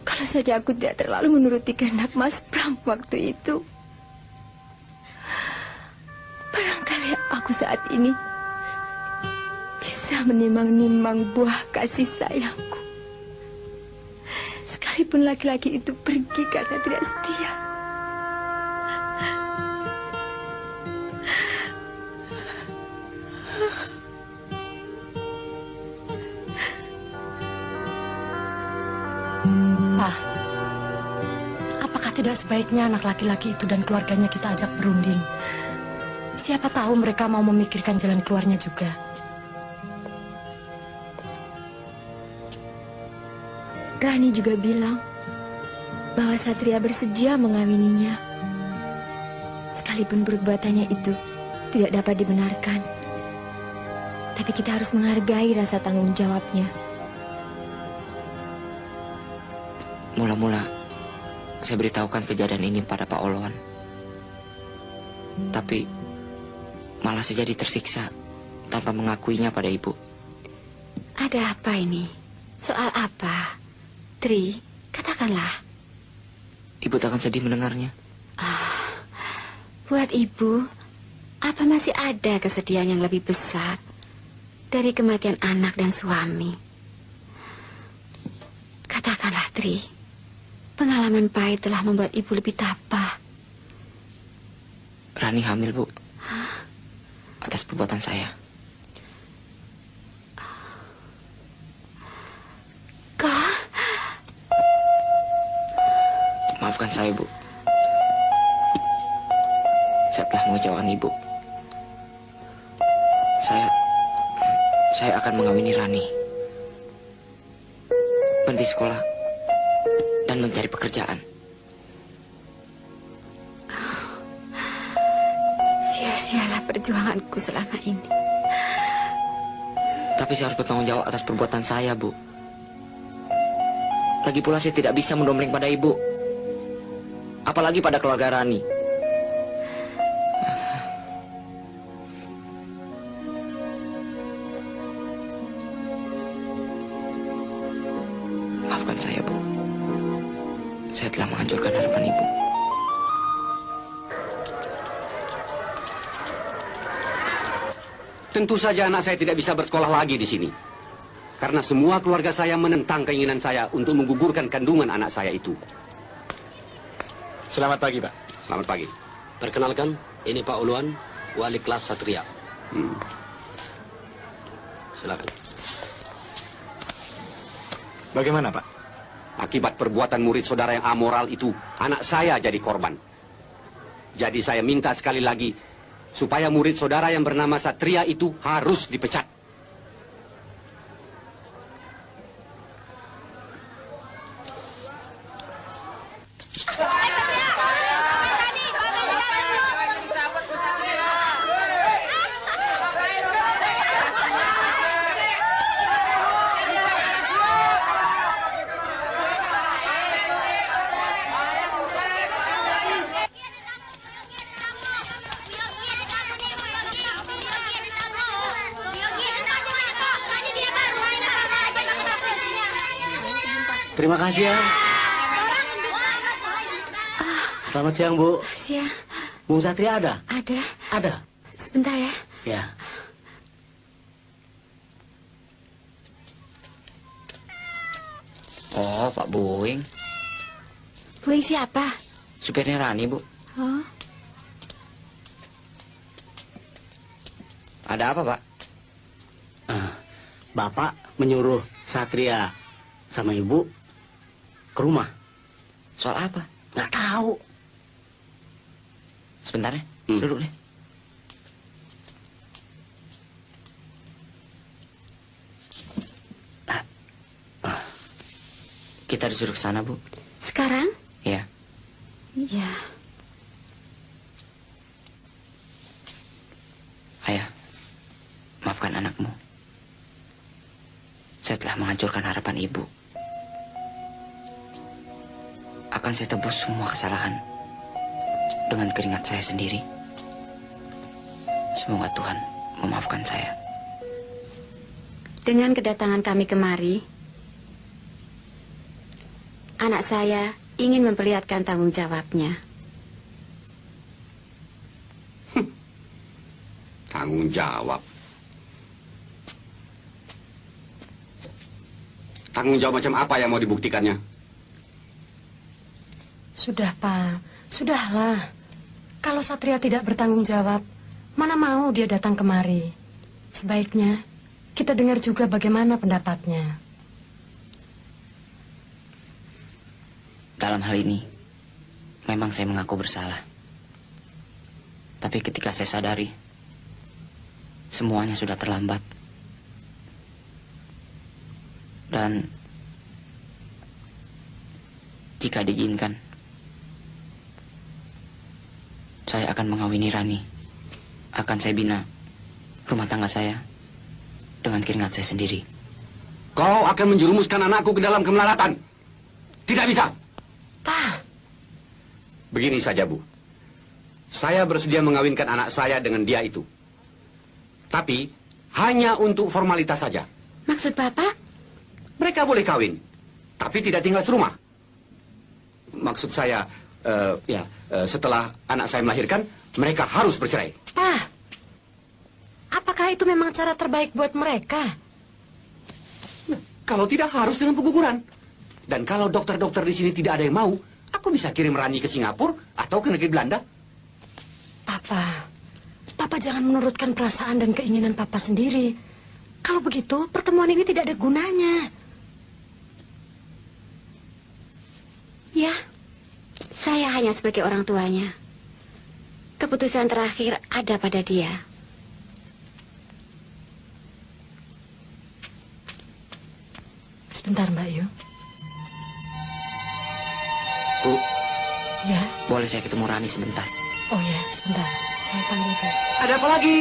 Kalau saja aku tidak terlalu menuruti kehendak Mas Pram waktu itu, barangkali aku saat ini bisa menimang-nimang buah kasih sayangku. Sekalipun laki-laki itu pergi karena tidak setia. Pak, apakah tidak sebaiknya anak laki-laki itu dan keluarganya kita ajak berunding? Siapa tahu mereka mau memikirkan jalan keluarnya juga. Rani juga bilang bahwa Satria bersedia mengawininya. Sekalipun perbuatannya itu tidak dapat dibenarkan. Tapi kita harus menghargai rasa tanggung jawabnya. Mula-mula, saya beritahukan kejadian ini pada Pak Oloan. Tapi, malah saya jadi tersiksa tanpa mengakuinya pada Ibu. Ada apa ini? Soal apa? Tri, katakanlah. Ibu tak akan sedih mendengarnya. Buat ibu, apa masih ada kesedihan yang lebih besar dari kematian anak dan suami? Katakanlah, Tri. Pengalaman pahit telah membuat ibu lebih tabah. Rani hamil, Bu. Atas perbuatan saya. Kau? Maafkan saya, Bu. Saya telah mengecewakan Ibu. Saya akan mengawini Rani. Berhenti sekolah dan mencari pekerjaan. Sia-sialah perjuanganku selama ini. Tapi saya harus bertanggung jawab atas perbuatan saya, Bu. Lagi pula saya tidak bisa mendompleng pada Ibu. Apalagi pada keluarga Rani. Maafkan saya, Bu. Saya telah menghancurkan harapan Ibu. Tentu saja anak saya tidak bisa bersekolah lagi di sini. Karena semua keluarga saya menentang keinginan saya untuk menggugurkan kandungan anak saya itu. Selamat pagi, Pak. Selamat pagi. Perkenalkan, ini Pak Uluan, wali kelas Satria. Silakan. Bagaimana, Pak? Akibat perbuatan murid saudara yang amoral itu, anak saya jadi korban. Jadi saya minta sekali lagi, supaya murid saudara yang bernama Satria itu harus dipecat. Terima kasih ya. Selamat siang, Bu. Siang. Bung Satria ada? Ada. Ada. Sebentar ya. Ya. Oh, Pak Boeing. Boeing siapa? Supirnya Rani, Bu. Oh. Ada apa, Pak? Bapak menyuruh Satria sama ibu ke rumah. Soal apa? Nggak tahu. Sebentar ya, duduk deh. Kita disuruh ke sana, Bu. Sekarang? Iya. Iya. Ayah, maafkan anakmu. Saya telah menghancurkan harapan ibu. Akan saya tebus semua kesalahan dengan keringat saya sendiri. Semoga Tuhan memaafkan saya. Dengan kedatangan kami kemari, anak saya ingin memperlihatkan tanggung jawabnya. Tanggung jawab. Tanggung jawab macam apa yang mau dibuktikannya? Sudah, Pak. Sudahlah. Kalau Satria tidak bertanggung jawab, mana mau dia datang kemari. Sebaiknya kita dengar juga bagaimana pendapatnya. Dalam hal ini, memang saya mengaku bersalah. Tapi ketika saya sadari, semuanya sudah terlambat. Dan jika diizinkan, saya akan mengawini Rani. Akan saya bina rumah tangga saya dengan keringat saya sendiri. Kau akan menjerumuskan anakku ke dalam kemelaratan. Tidak bisa. Pak. Begini saja, Bu. Saya bersedia mengawinkan anak saya dengan dia itu. Tapi hanya untuk formalitas saja. Maksud Bapak? Mereka boleh kawin, tapi tidak tinggal serumah. Maksud saya, setelah anak saya melahirkan, mereka harus bercerai. Pak, apakah itu memang cara terbaik buat mereka? Kalau tidak, harus dengan pengguguran. Dan kalau dokter-dokter di sini tidak ada yang mau, aku bisa kirim Rani ke Singapura atau ke negeri Belanda. Papa jangan menurutkan perasaan dan keinginan Papa sendiri. Kalau begitu, pertemuan ini tidak ada gunanya. Ya, saya hanya sebagai orang tuanya. Keputusan terakhir ada pada dia. Sebentar, Mbak Yu. Bu. Ya? Boleh saya ketemu Rani sebentar? Oh ya, sebentar. Saya panggilkan. Ada apa lagi?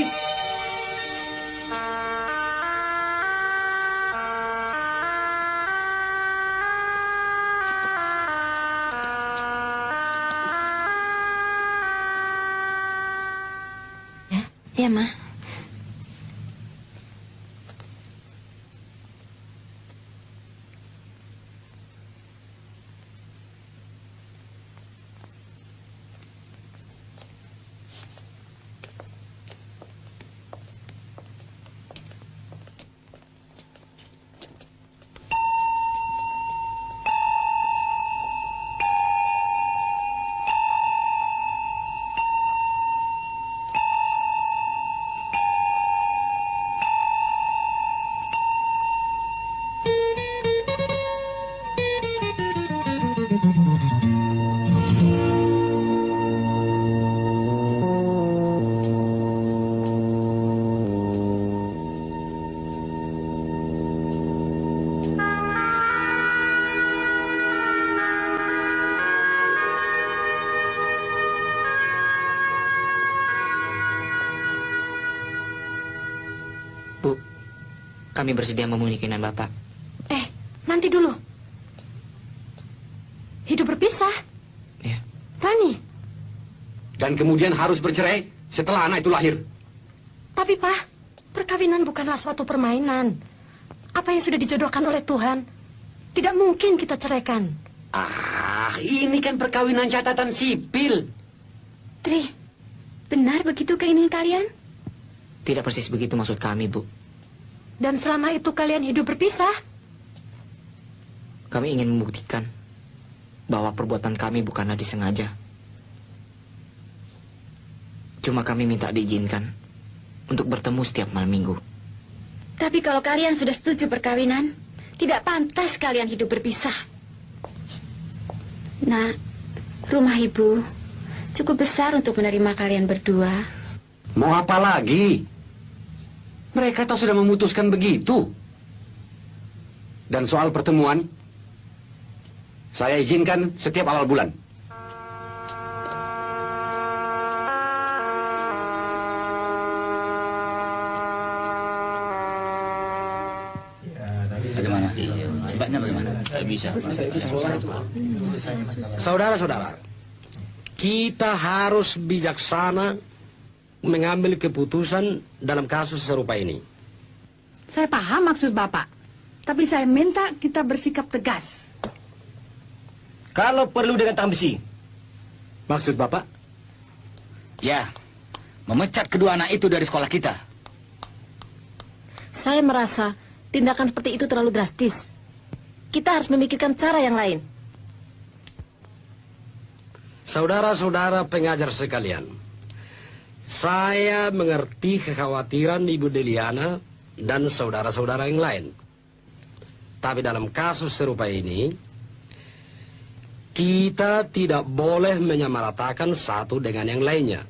Ya, Ma. Kami bersedia memenuhi keinginan Bapak. Nanti dulu. Hidup berpisah? Ya. Rani? Dan kemudian harus bercerai setelah anak itu lahir. Tapi, Pak, perkawinan bukanlah suatu permainan. Apa yang sudah dijodohkan oleh Tuhan, tidak mungkin kita ceraikan. Ini kan perkawinan catatan sipil. Tri, benar begitu keinginan kalian? Tidak persis begitu maksud kami, Bu. Dan selama itu kalian hidup berpisah? Kami ingin membuktikan bahwa perbuatan kami bukanlah disengaja. Cuma kami minta diizinkan untuk bertemu setiap malam minggu. Tapi kalau kalian sudah setuju perkawinan, Tidak pantas kalian hidup berpisah. Nah, rumah ibu cukup besar untuk menerima kalian berdua. Mau apa lagi? Mereka tahu sudah memutuskan begitu. Dan soal pertemuan, saya izinkan setiap awal bulan. Bagaimana? Sebaiknya bagaimana? Bisa. Saudara-saudara, kita harus bijaksana mengambil keputusan dalam kasus serupa ini. Saya paham maksud Bapak, tapi saya minta kita bersikap tegas. Kalau perlu dengan tangan besi. Maksud Bapak? Ya, memecat kedua anak itu dari sekolah kita. Saya merasa tindakan seperti itu terlalu drastis. Kita harus memikirkan cara yang lain. Saudara-saudara pengajar sekalian, saya mengerti kekhawatiran Ibu Deliana dan saudara-saudara yang lain. Tapi dalam kasus serupa ini, kita tidak boleh menyamaratakan satu dengan yang lainnya.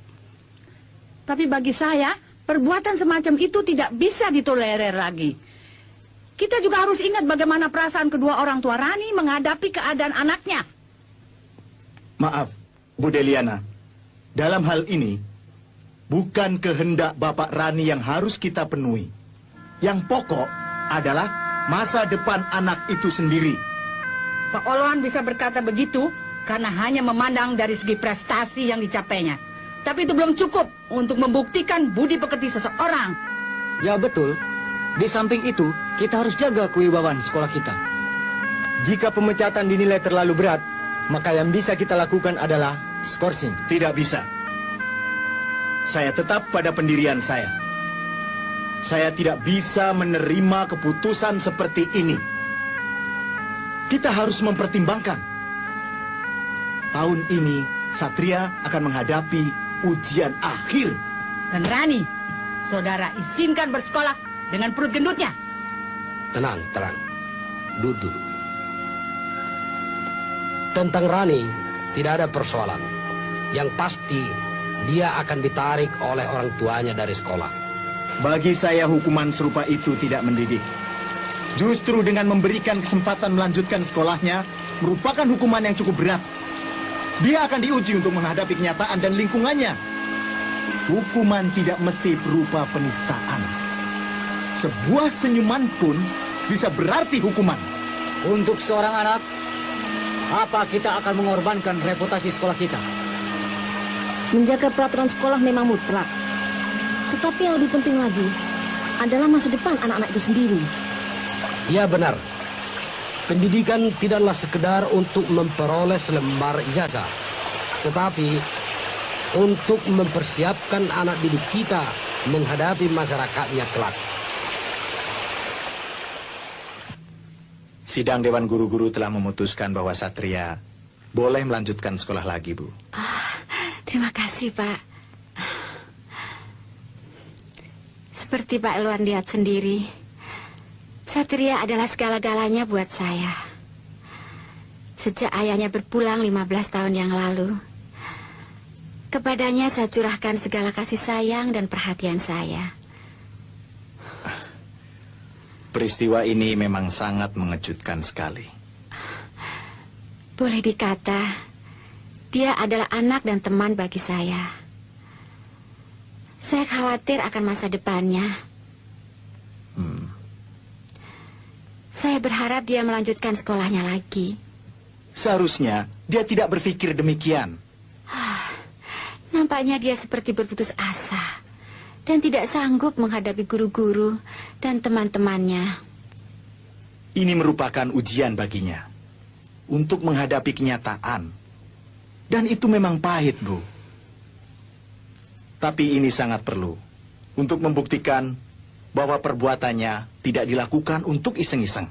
Tapi bagi saya, perbuatan semacam itu tidak bisa ditolerir lagi. Kita juga harus ingat bagaimana perasaan kedua orang tua Rani menghadapi keadaan anaknya. Maaf, Bu Deliana. Dalam hal ini, bukan kehendak Bapak Rani yang harus kita penuhi. Yang pokok adalah masa depan anak itu sendiri. Pak Oloan bisa berkata begitu karena hanya memandang dari segi prestasi yang dicapainya. Tapi itu belum cukup untuk membuktikan budi pekerti seseorang. Ya betul. Di samping itu, kita harus jaga kewibawaan sekolah kita. Jika pemecatan dinilai terlalu berat, maka yang bisa kita lakukan adalah skorsing. Tidak bisa. Saya tetap pada pendirian saya. Saya tidak bisa menerima keputusan seperti ini. Kita harus mempertimbangkan. Tahun ini, Satria akan menghadapi ujian akhir. Dan Rani, saudara izinkan bersekolah dengan perut gendutnya. Tenang, tenang. Duduk. Tentang Rani, tidak ada persoalan. Yang pasti, dia akan ditarik oleh orang tuanya dari sekolah. Bagi saya hukuman serupa itu tidak mendidik. Justru dengan memberikan kesempatan melanjutkan sekolahnya merupakan hukuman yang cukup berat. Dia akan diuji untuk menghadapi kenyataan dan lingkungannya. Hukuman tidak mesti berupa penistaan. Sebuah senyuman pun bisa berarti hukuman. Untuk seorang anak, apa kita akan mengorbankan reputasi sekolah kita? Menjaga peraturan sekolah memang mutlak. Tetapi yang lebih penting lagi adalah masa depan anak-anak itu sendiri. Ya benar. Pendidikan tidaklah sekedar untuk memperoleh selembar ijazah, tetapi untuk mempersiapkan anak didik kita menghadapi masyarakatnya kelak. Sidang Dewan Guru-Guru telah memutuskan bahwa Satria boleh melanjutkan sekolah lagi, Bu. Terima kasih, Pak. Seperti Pak Luan lihat sendiri, Satria adalah segala-galanya buat saya. Sejak ayahnya berpulang 15 tahun yang lalu, kepadanya saya curahkan segala kasih sayang dan perhatian saya. Peristiwa ini memang sangat mengejutkan sekali. Boleh dikata, dia adalah anak dan teman bagi saya. Saya khawatir akan masa depannya. Saya berharap dia melanjutkan sekolahnya lagi. Seharusnya dia tidak berpikir demikian. Nampaknya dia seperti berputus asa dan tidak sanggup menghadapi guru-guru dan teman-temannya. Ini merupakan ujian baginya untuk menghadapi kenyataan. Dan itu memang pahit, Bu. Tapi ini sangat perlu untuk membuktikan bahwa perbuatannya tidak dilakukan untuk iseng-iseng.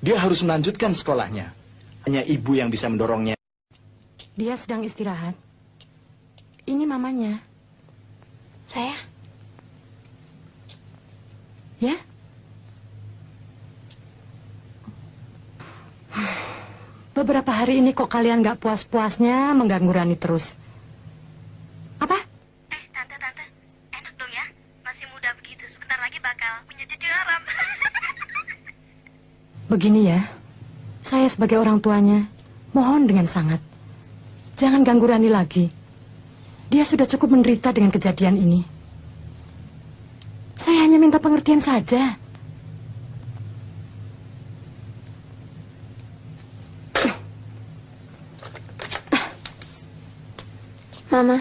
Dia harus melanjutkan sekolahnya. Hanya ibu yang bisa mendorongnya. Dia sedang istirahat. Ini mamanya. Saya? Ya? beberapa hari ini kok kalian gak puas-puasnya mengganggu Rani terus? Apa? Tante, enak dong ya. Masih muda begitu, sebentar lagi bakal punya cucu haram. Begini ya, saya sebagai orang tuanya, mohon dengan sangat, jangan ganggu Rani lagi. Dia sudah cukup menderita dengan kejadian ini. Saya hanya minta pengertian saja. Mama.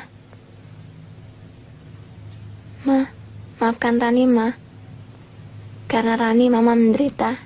Maafkan Rani, Ma. Karena Rani, Mama menderita.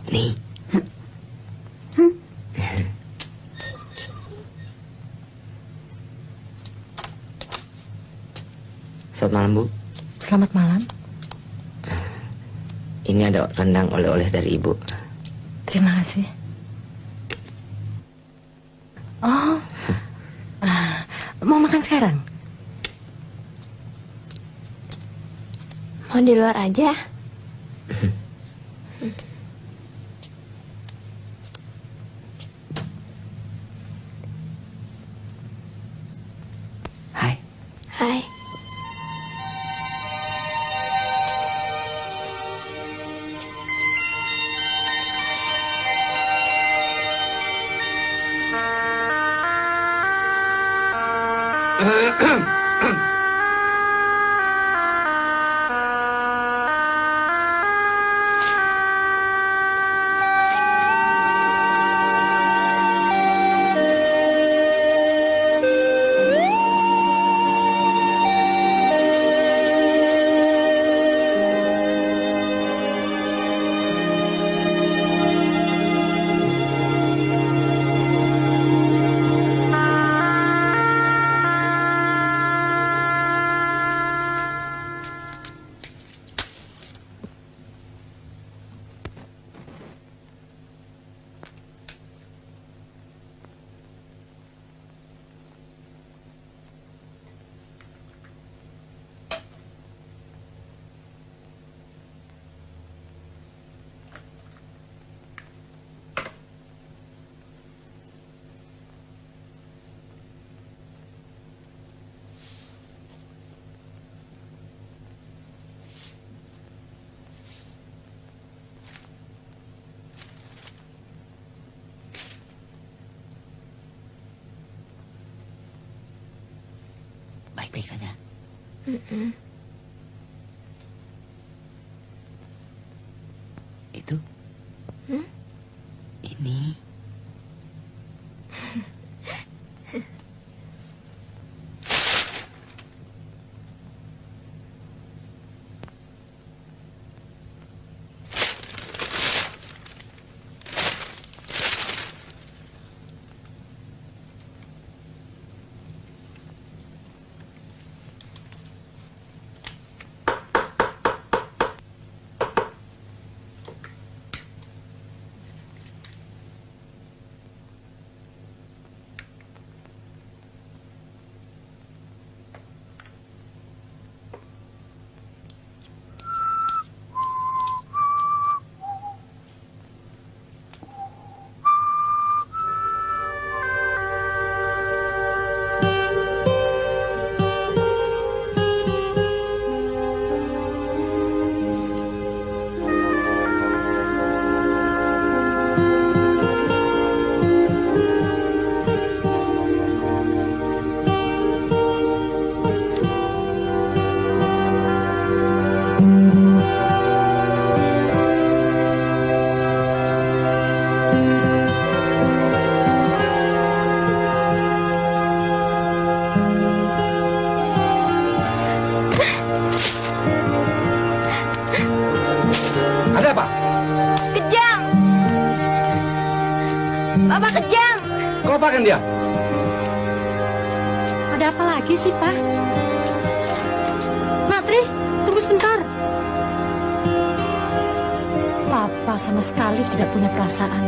Nih. Selamat malam, Bu. Selamat malam. Ini ada rendang oleh-oleh dari Ibu. Terima kasih. Oh, mau makan sekarang? Mau di luar aja? Hai. Baik-baik saja. Itu? Ini. Bapak kejam. Kau apakan dia? Ada apa lagi sih, Pak? Matri, tunggu sebentar. Papa sama sekali tidak punya perasaan.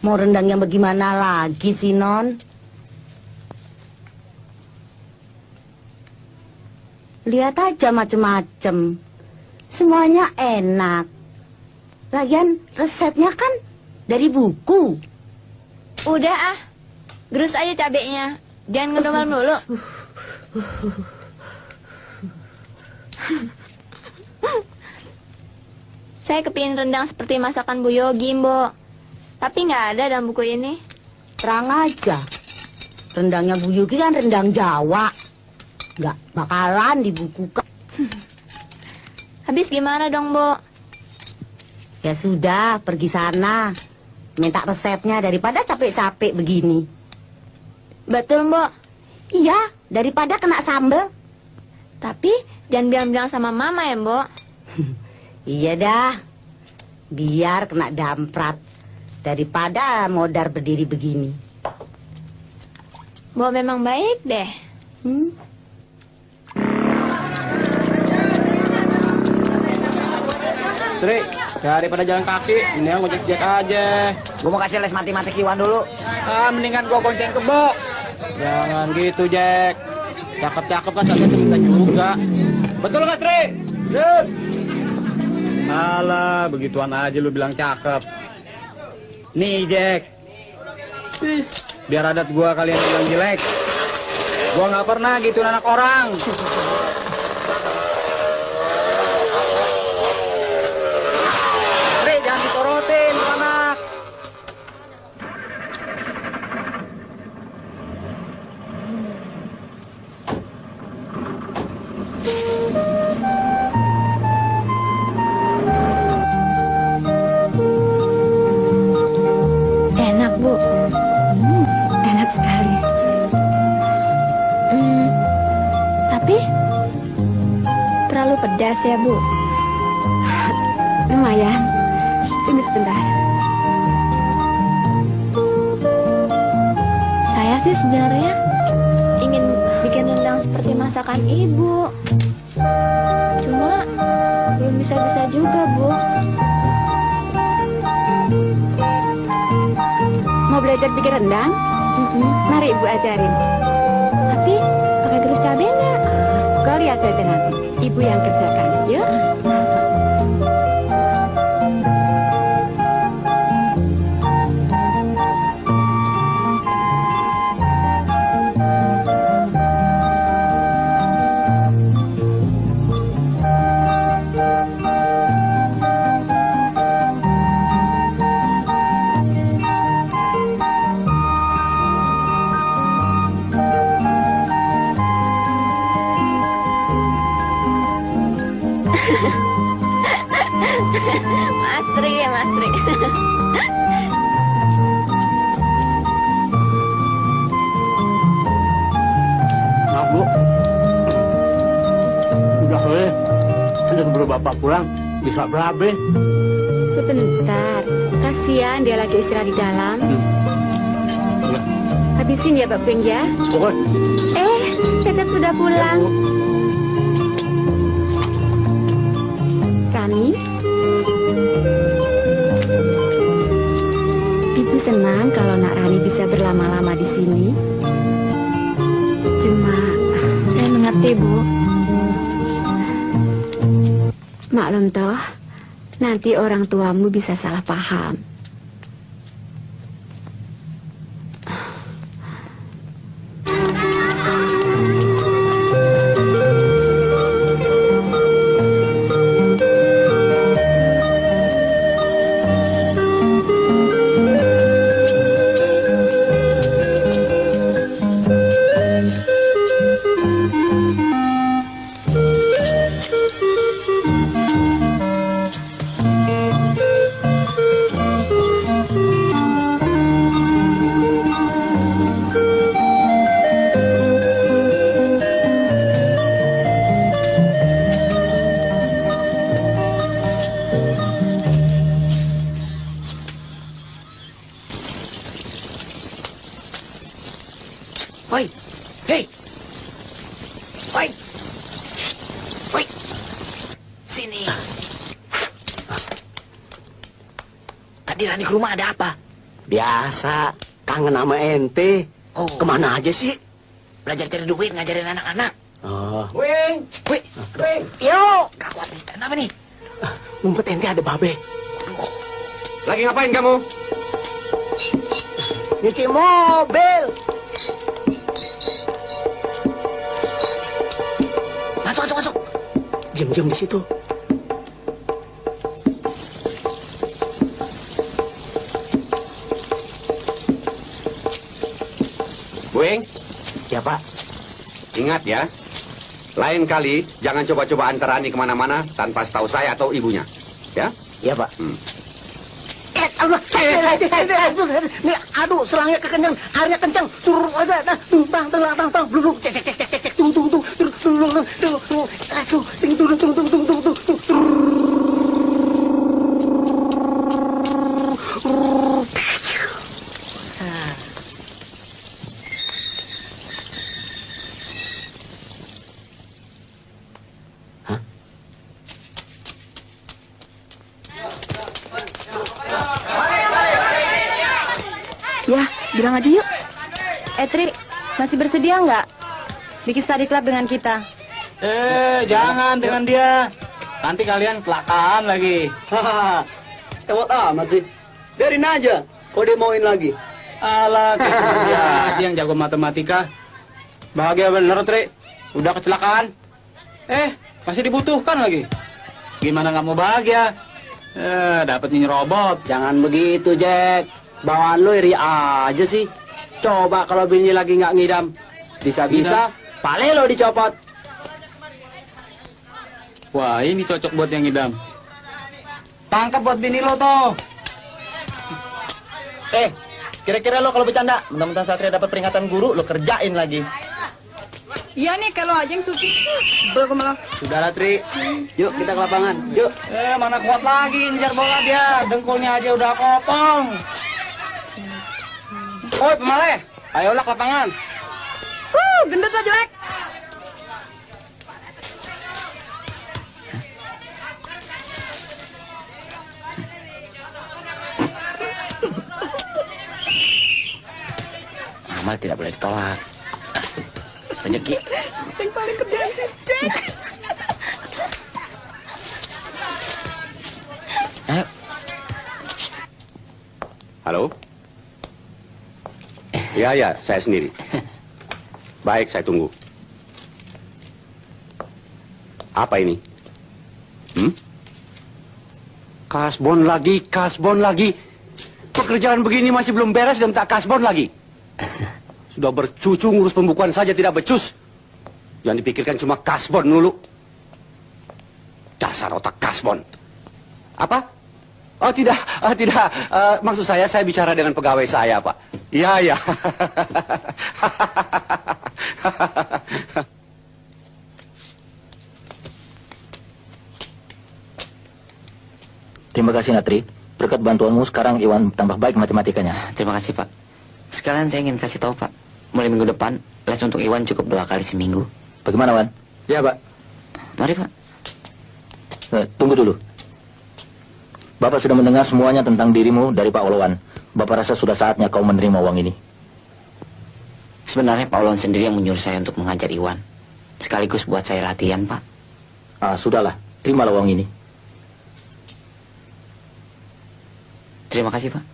Mau rendang yang bagaimana lagi sih, Non? Lihat aja macem-macem. Semuanya enak. Lagian resepnya kan dari buku. Udah ah, gerus aja cabenya. Jangan ngedumel dulu. Saya kepingin rendang seperti masakan Bu Yogi, Mbok. Tapi nggak ada dalam buku ini. Terang aja. Rendangnya Bu Yogi kan rendang Jawa. Nggak bakalan dibukukan. Habis gimana dong, Mbok? Ya sudah, pergi sana. Minta resepnya daripada capek-capek begini. Betul, Mbok. Iya, daripada kena sambel. Tapi jangan bilang-bilang sama Mama ya, Mbok. Iya dah. Biar kena damprat. Daripada modar berdiri begini. Mbok memang baik deh. Tri, daripada jalan kaki, mendingan ngojek Jack aja. Gue mau kasih les matematik si Wan dulu. Mendingan gua gonceng ke Mbok. Jangan gitu, Jack. Cakep-cakep kan saatnya seminta juga. Betul nggak, Tri? Yuk. Alah, begituan aja lu bilang cakep. Nih, Jack. Biar adat gua kalian bilang jelek. Gua nggak pernah gituin anak orang. Tri, jangan ditorotin, anak. Enak, Bu. Enak sekali. Tapi terlalu pedas ya, Bu. Lumayan. Tunggu sebentar. Saya sih sebenarnya ingin bikin rendang seperti masakan Ibu. Cuma belum bisa-bisa juga, Bu. Mau belajar bikin rendang? Mari Ibu ajarin. Tapi pakai gerus cabai nggak? Kau lihat saja nanti. Ibu yang kerjakan. Yuk. Mas Tri ya, Mas Tri. Maaf, Bu. Udah sore. Ada keburu Bapak pulang. Bisa berabe. Sebentar, kasihan dia lagi istirahat di dalam. Habisin ya, Pak Beng ya. Cecep sudah pulang. Rani, Ibu senang kalau Nak Rani bisa berlama-lama di sini. Cuma, saya mengerti, Bu. Maklum toh, nanti orang tuamu bisa salah paham. Woi, hei, woi, woi, sini. Tadi Rani ke rumah ada apa? Biasa, kangen sama ente. Oh. Kemana aja sih? Belajar cari duit, ngajarin anak-anak. Oh. Wing, wih, Yo, gawat nih. Kenapa nih? ngumpet ente ada babe. Lagi ngapain kamu? Nyuci mobil. Masuk. Diam di situ. Wing, Ya, Pak. ingat ya. Lain kali jangan coba-coba antar Rani kemana-mana tanpa setahu saya atau ibunya. Ya? Ya, Pak. Aduh, selangnya kekencang, airnya kencang. Suruh aja, tang, bluduk, cek, Ya, bilang aja yuk. Tri, masih bersedia nggak bikin study club dengan kita? Jangan dengan dia. Nanti kalian kelakaan lagi. Hahaha, hebat amat sih. Biarin aja, kok dia mauin lagi. Alah, dia aja yang jago matematika. Bahagia bener, Tri. Udah kecelakaan. Masih dibutuhkan lagi. Gimana nggak mau bahagia? Dapat nyerobot. Jangan begitu, Jack. Bawaan lo iri aja sih. Coba kalau bini lagi nggak ngidam, bisa-bisa pale lo dicopot. Wah, ini cocok buat yang ngidam. Tangkap buat bini lo tuh. Kira-kira lo kalau bercanda, mentang-mentang Satria dapat peringatan guru, lo kerjain lagi. Iya nih, kalau aja yang suci. Malah. Sudahlah, Tri. Yuk kita ke lapangan. Yuk. Mana kuat lagi ngejar bola dia. Dengkulnya aja udah kopong. Oi, pemaleh. Ayolah ke lapangan. Gendut lo jelek. Amal tidak boleh ditolak. Rezeki. Yang paling kerjaan sih, Jack. Ayo. Halo? Ya, saya sendiri. Baik, saya tunggu. Apa ini? Kasbon lagi. Pekerjaan begini masih belum beres dan tak kasbon lagi. Sudah bercucu ngurus pembukuan saja tidak becus. Yang dipikirkan cuma kasbon dulu. Dasar otak kasbon. Apa? Oh tidak. Maksud saya bicara dengan pegawai saya, Pak. Iya. Terima kasih, Natri. Berkat bantuanmu sekarang Iwan tambah baik matematikanya. Terima kasih, Pak. Sekalian saya ingin kasih tahu, Pak. Mulai minggu depan, les untuk Iwan cukup 2 kali seminggu. Bagaimana, Wan? Ya, Pak. Mari, Pak. Tunggu dulu. Bapak sudah mendengar semuanya tentang dirimu dari Pak Olowan. Bapak rasa sudah saatnya kau menerima uang ini. Sebenarnya Pak Olowan sendiri yang menyuruh saya untuk mengajar Iwan. Sekaligus buat saya latihan, Pak. Sudahlah. Terimalah uang ini. Terima kasih, Pak.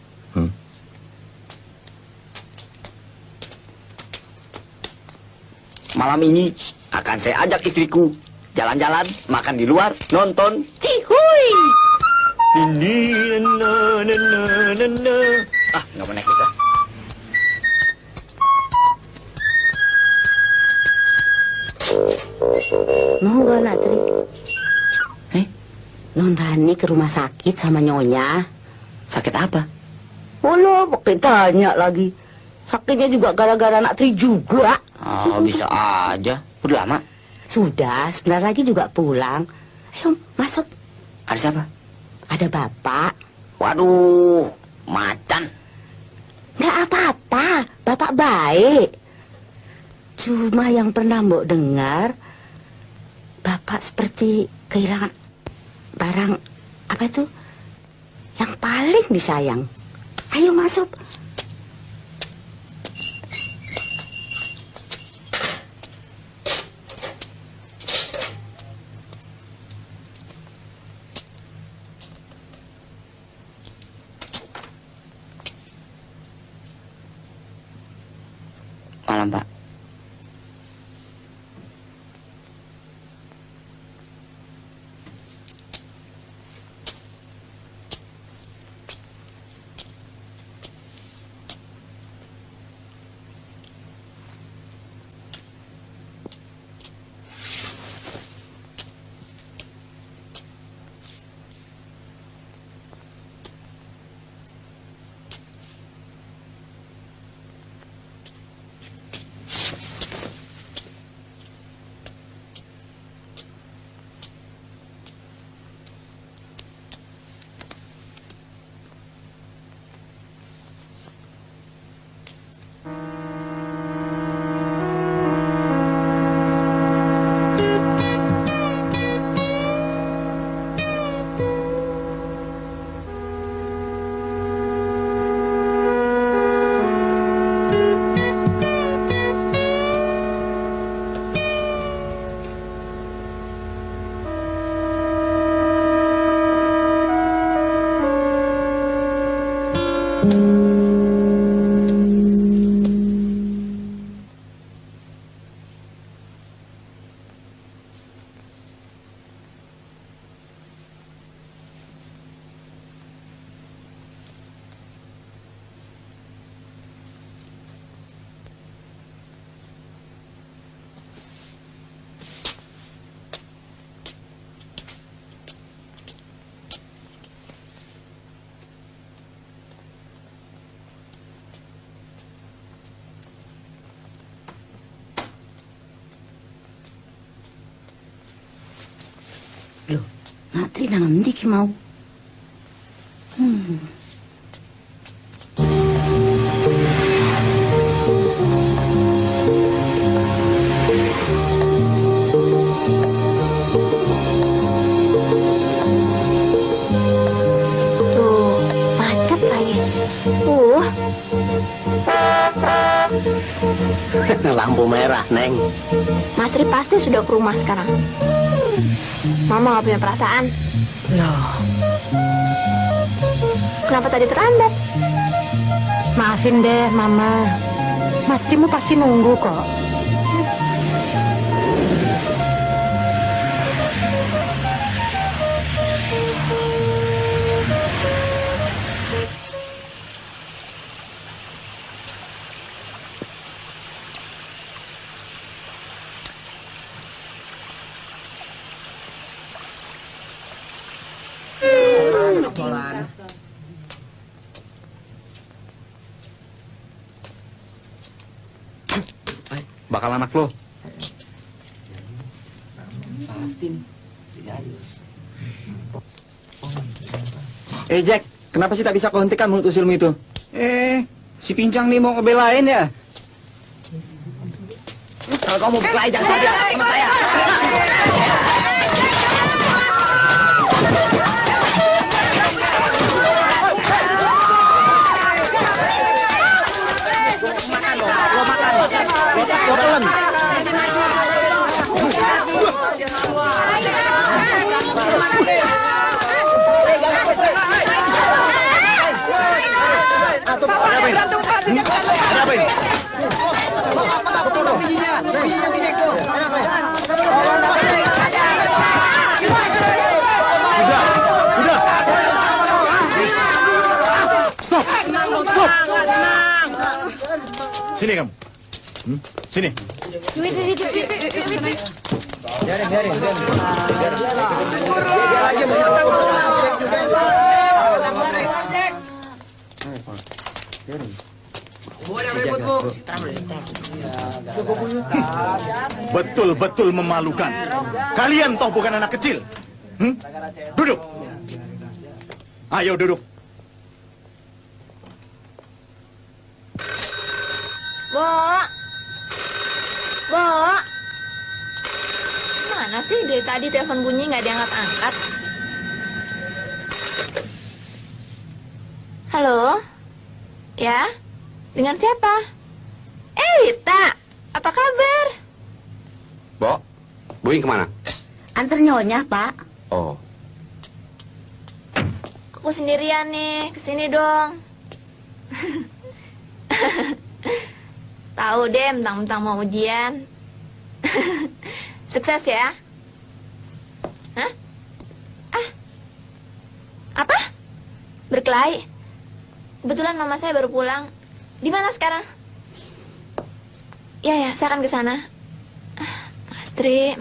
Malam ini akan saya ajak istriku jalan-jalan, makan di luar, nonton. Hihui. Nggak mau naik bisa. Monggo, Natri. Non Rani ke rumah sakit sama Nyonya. Sakit apa? Walah, pakai tanya lagi. Sakitnya juga gara-gara Natri juga. Bisa aja. Udah lama? Sudah, sebentar lagi juga pulang. Ayo, masuk. Ada siapa? Ada Bapak. Waduh, macan. Nggak apa-apa, Bapak baik. Cuma yang pernah Mbok dengar, Bapak seperti kehilangan barang apa itu yang paling disayang. Ayo masuk. Malam, Pak. Loh, Natri nang endi ki mau? Tuh, macet lagi. Lampu merah, Neng. Mas Tri pasti sudah ke rumah sekarang. Mama gak punya perasaan. Loh, Kenapa tadi terlambat? maafin deh, Mama. Mas Timo pasti nunggu kok. Bakal anak lo. Jack, kenapa sih tak bisa kau hentikan mulut usilmu itu? Si Pincang nih mau ngebelain ya. Kalau kamu mau berkelahi jangan sama saya. Ada apa ini? Sudah. Stop. Sini kamu. Sini. Biarin. Betul-betul memalukan. Kalian toh bukan anak kecil. Duduk. Ayo duduk. Bo. sih dari tadi telepon bunyi nggak diangkat-angkat? Halo? Ya? Dengan siapa? Wita, apa kabar? Bo, Bu Ing kemana? Antar nyonya, Pak. Oh. Aku sendirian nih, kesini dong. Tahu deh, mentang-mentang mau ujian. Sukses ya. Hah? Apa? Berkelahi? Kebetulan mama saya baru pulang. Di mana sekarang? Ya, saya akan ke sana. Mas Tri.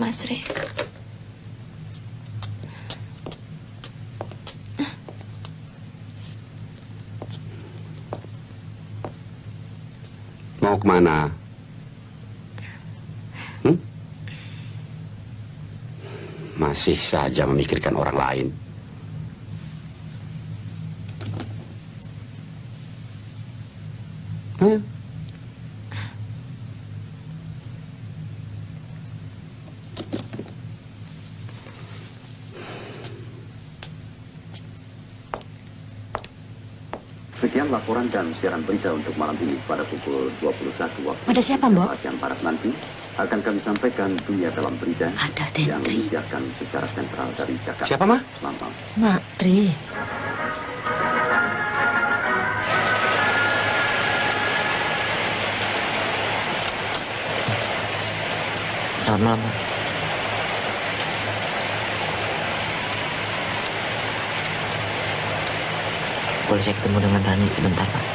Mau kemana? Masih saja memikirkan orang lain. Ayo. Sekian laporan dan siaran berita untuk malam ini pada pukul 21 waktu. Ada siapa, Mbok? Yang paras nanti akan kami sampaikan dunia dalam berita yang disiarkan secara sentral dari Jakarta. Siapa, Ma? Selamat. Mak Tri. Selamat malam, Pak. Boleh saya ketemu dengan Rani sebentar, Pak?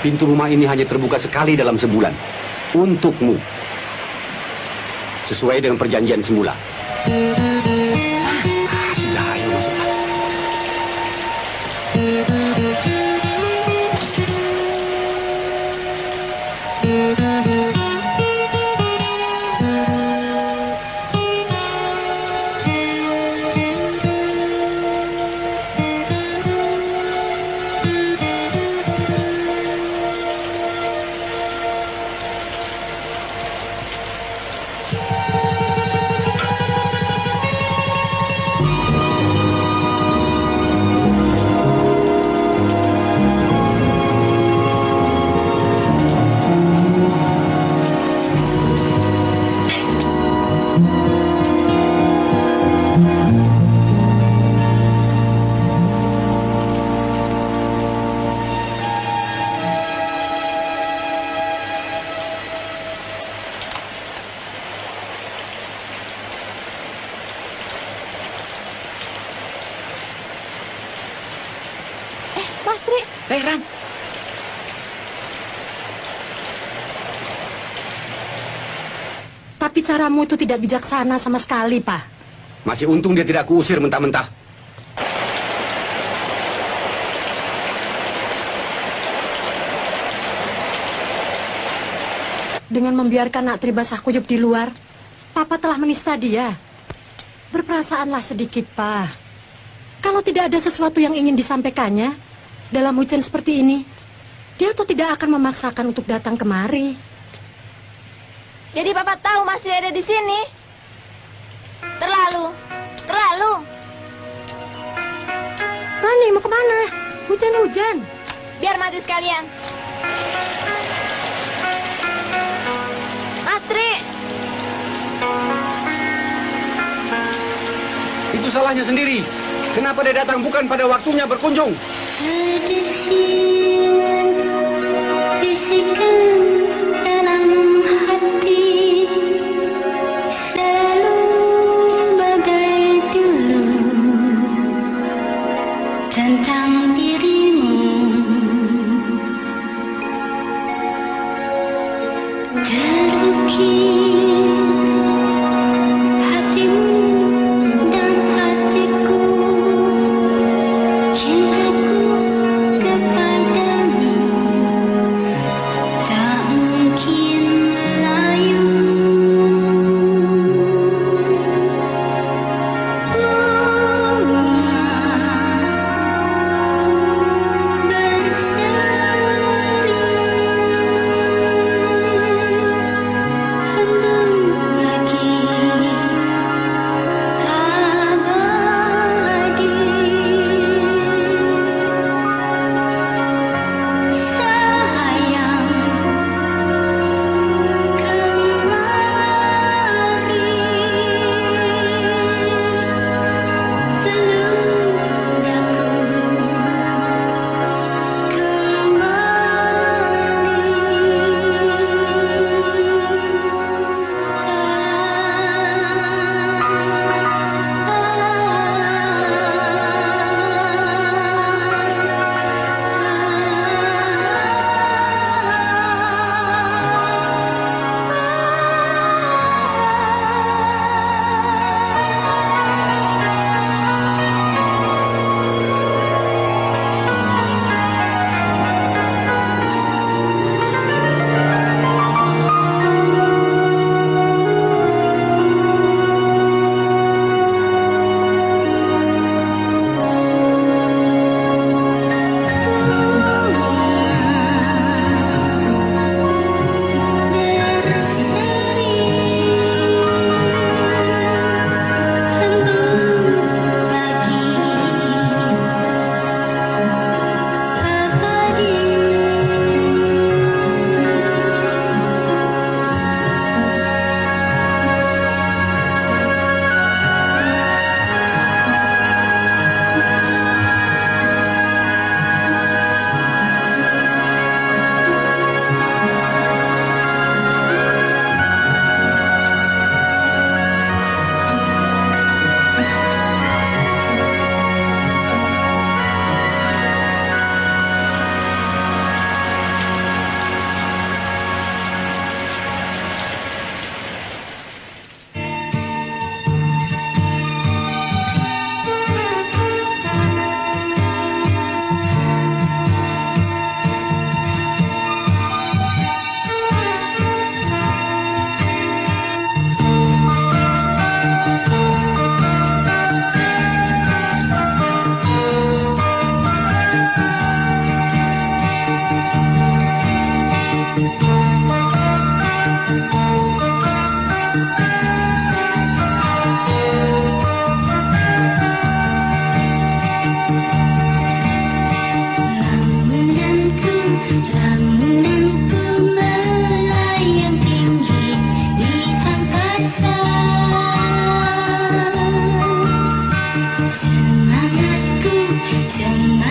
Pintu rumah ini hanya terbuka sekali dalam sebulan. Untukmu. Sesuai dengan perjanjian semula. Sudah, ayo masuk. Mas Tri. Ram. Tapi caramu itu tidak bijaksana sama sekali, Pak. Masih untung dia tidak kuusir mentah-mentah. Dengan membiarkan Nak Tri basah kuyup di luar, Papa telah menista dia. Berperasaanlah sedikit, Pak. Kalau tidak ada sesuatu yang ingin disampaikannya, dalam hujan seperti ini, dia tuh tidak akan memaksakan untuk datang kemari. Jadi Papa tahu Mas Tri ada di sini? Terlalu. Rani, mau kemana? Hujan-hujan. Biar mati sekalian. Mas Tri. Itu salahnya sendiri. Kenapa dia datang bukan pada waktunya berkunjung? Bisikan dalam hati selalu bagai dulu tentang dirimu. Terukir hatimu dan hatiku, cintaku kepadamu tak mungkin layu. Berseri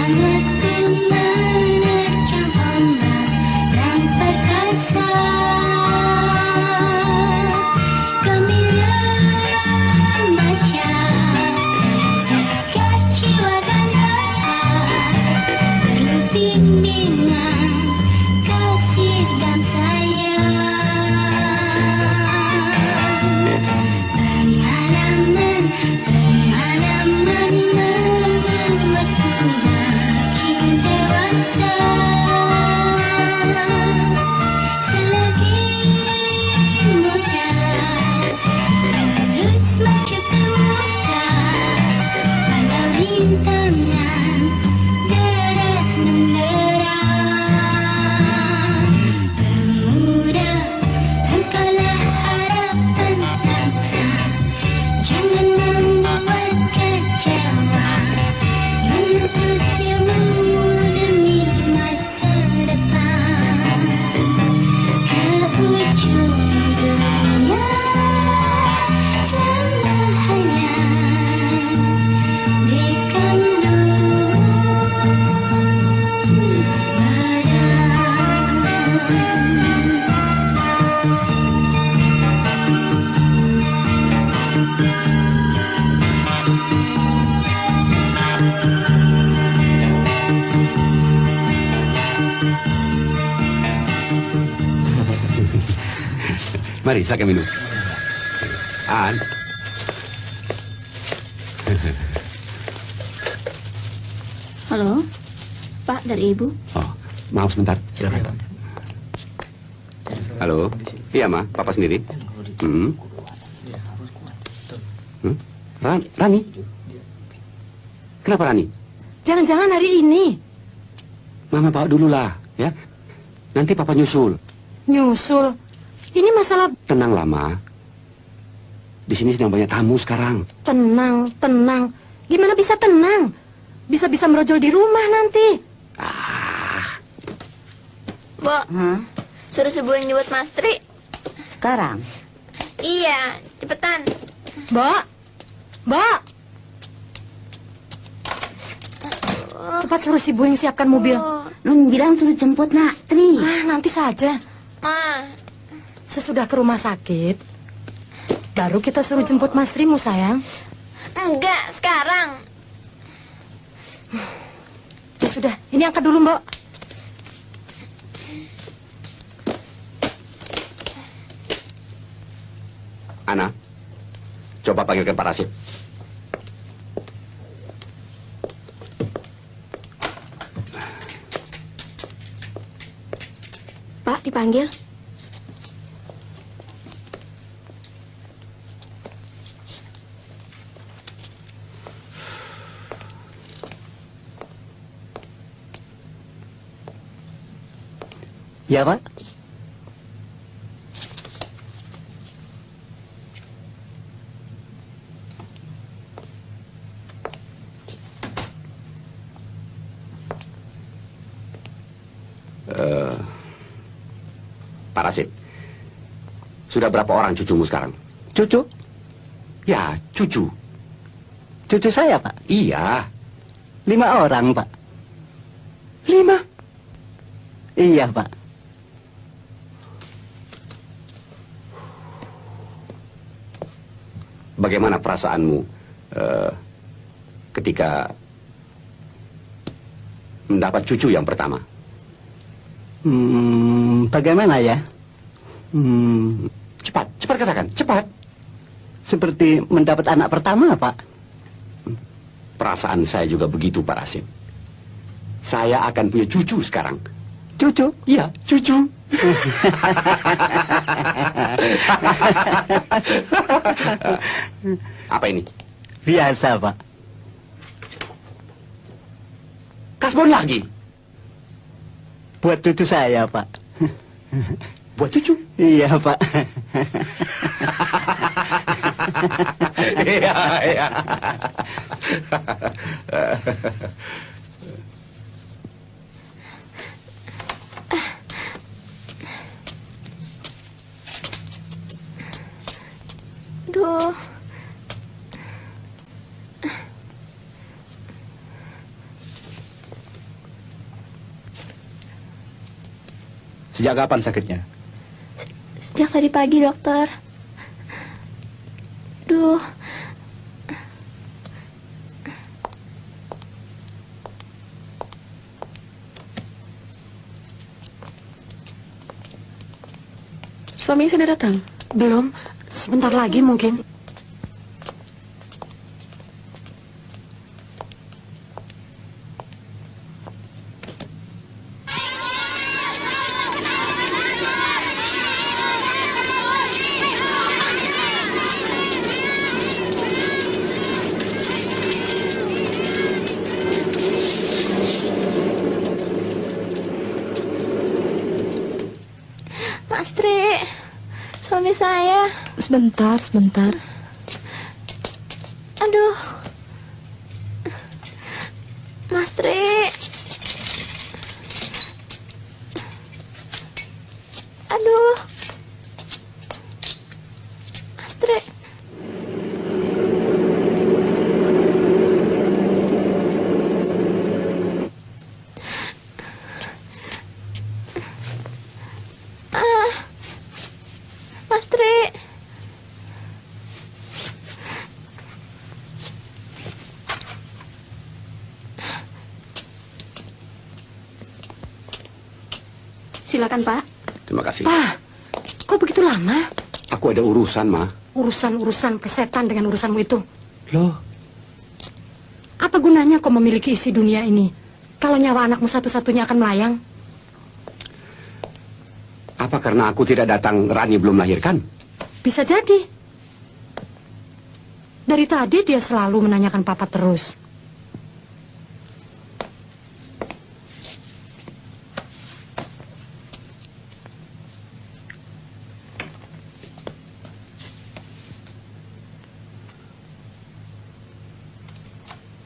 hangat menerjang ombak dan perkasa. Kami remaja segar jiwa dan hati, perlu bimbingan kasih dan sayang. Pengalaman membuatku makin dewasa. Selagi muda terus maju ke muka, walau rintangan deras menderang. Pemuda, engkaulah harapan bangsa. Jangan membuat kecewa, menuntut ilmu demi masa depan. Ke ujung dunia selamanya dikandung Mari, silakan minum. An. Halo, Pak, dari Ibu. Oh, maaf sebentar. Silakan. Halo. Iya, Ma. Papa sendiri. Rani. Kenapa Rani? Jangan-jangan hari ini. Mama bawa dulu lah, ya. Nanti Papa nyusul. Nyusul? Ini masalah... Tenanglah, Ma. Di sini sedang banyak tamu sekarang. Tenang. Gimana bisa tenang? Bisa-bisa merojol di rumah nanti. Bo, suruh subuh yang nyebut Mas Tri. Sekarang? Iya, cepetan. Bo. Cepat suruh si Bu yang siapkan mobil. Nun bilang suruh jemput Nak Tri. Nanti saja. Ma. Sesudah ke rumah sakit, baru kita suruh jemput Mas Trimu, sayang. Enggak, sekarang. Ya sudah, ini angkat dulu, Mbok. Ana, coba panggilkan Pak Rasid. Pak, dipanggil. Ya, Pak. Pak Rasid, sudah berapa orang cucumu sekarang? Cucu? Ya, cucu. Cucu saya, Pak? Iya. 5 orang, Pak. 5? Iya, Pak. Bagaimana perasaanmu ketika mendapat cucu yang pertama? Bagaimana ya? Cepat katakan, cepat. Seperti mendapat anak pertama, Pak. Perasaan saya juga begitu, Pak Rasid. Saya akan punya cucu sekarang. Cucu? Iya, cucu. Apa ini? Biasa, Pak. Kasbon lagi? Buat cucu saya, Pak. Buat cucu? Iya, Pak. Iya. Aduh. Sejak kapan sakitnya? Sejak tadi pagi, dokter. Duh. Suami sudah datang? Belum. Sebentar lagi mungkin. Mas Tri, suami saya. Sebentar, sebentar. Aduh. Mas Tri. Aduh. Mas Tri. Mas Tri. Silakan, Pak. Terima kasih. Pak, kok begitu lama? Aku ada urusan, Ma. Urusan-urusan kesetan dengan urusanmu itu. Loh? Apa gunanya kau memiliki isi dunia ini kalau nyawa anakmu satu-satunya akan melayang? Apa karena aku tidak datang, Rani belum melahirkan? Bisa jadi. Dari tadi dia selalu menanyakan papa terus.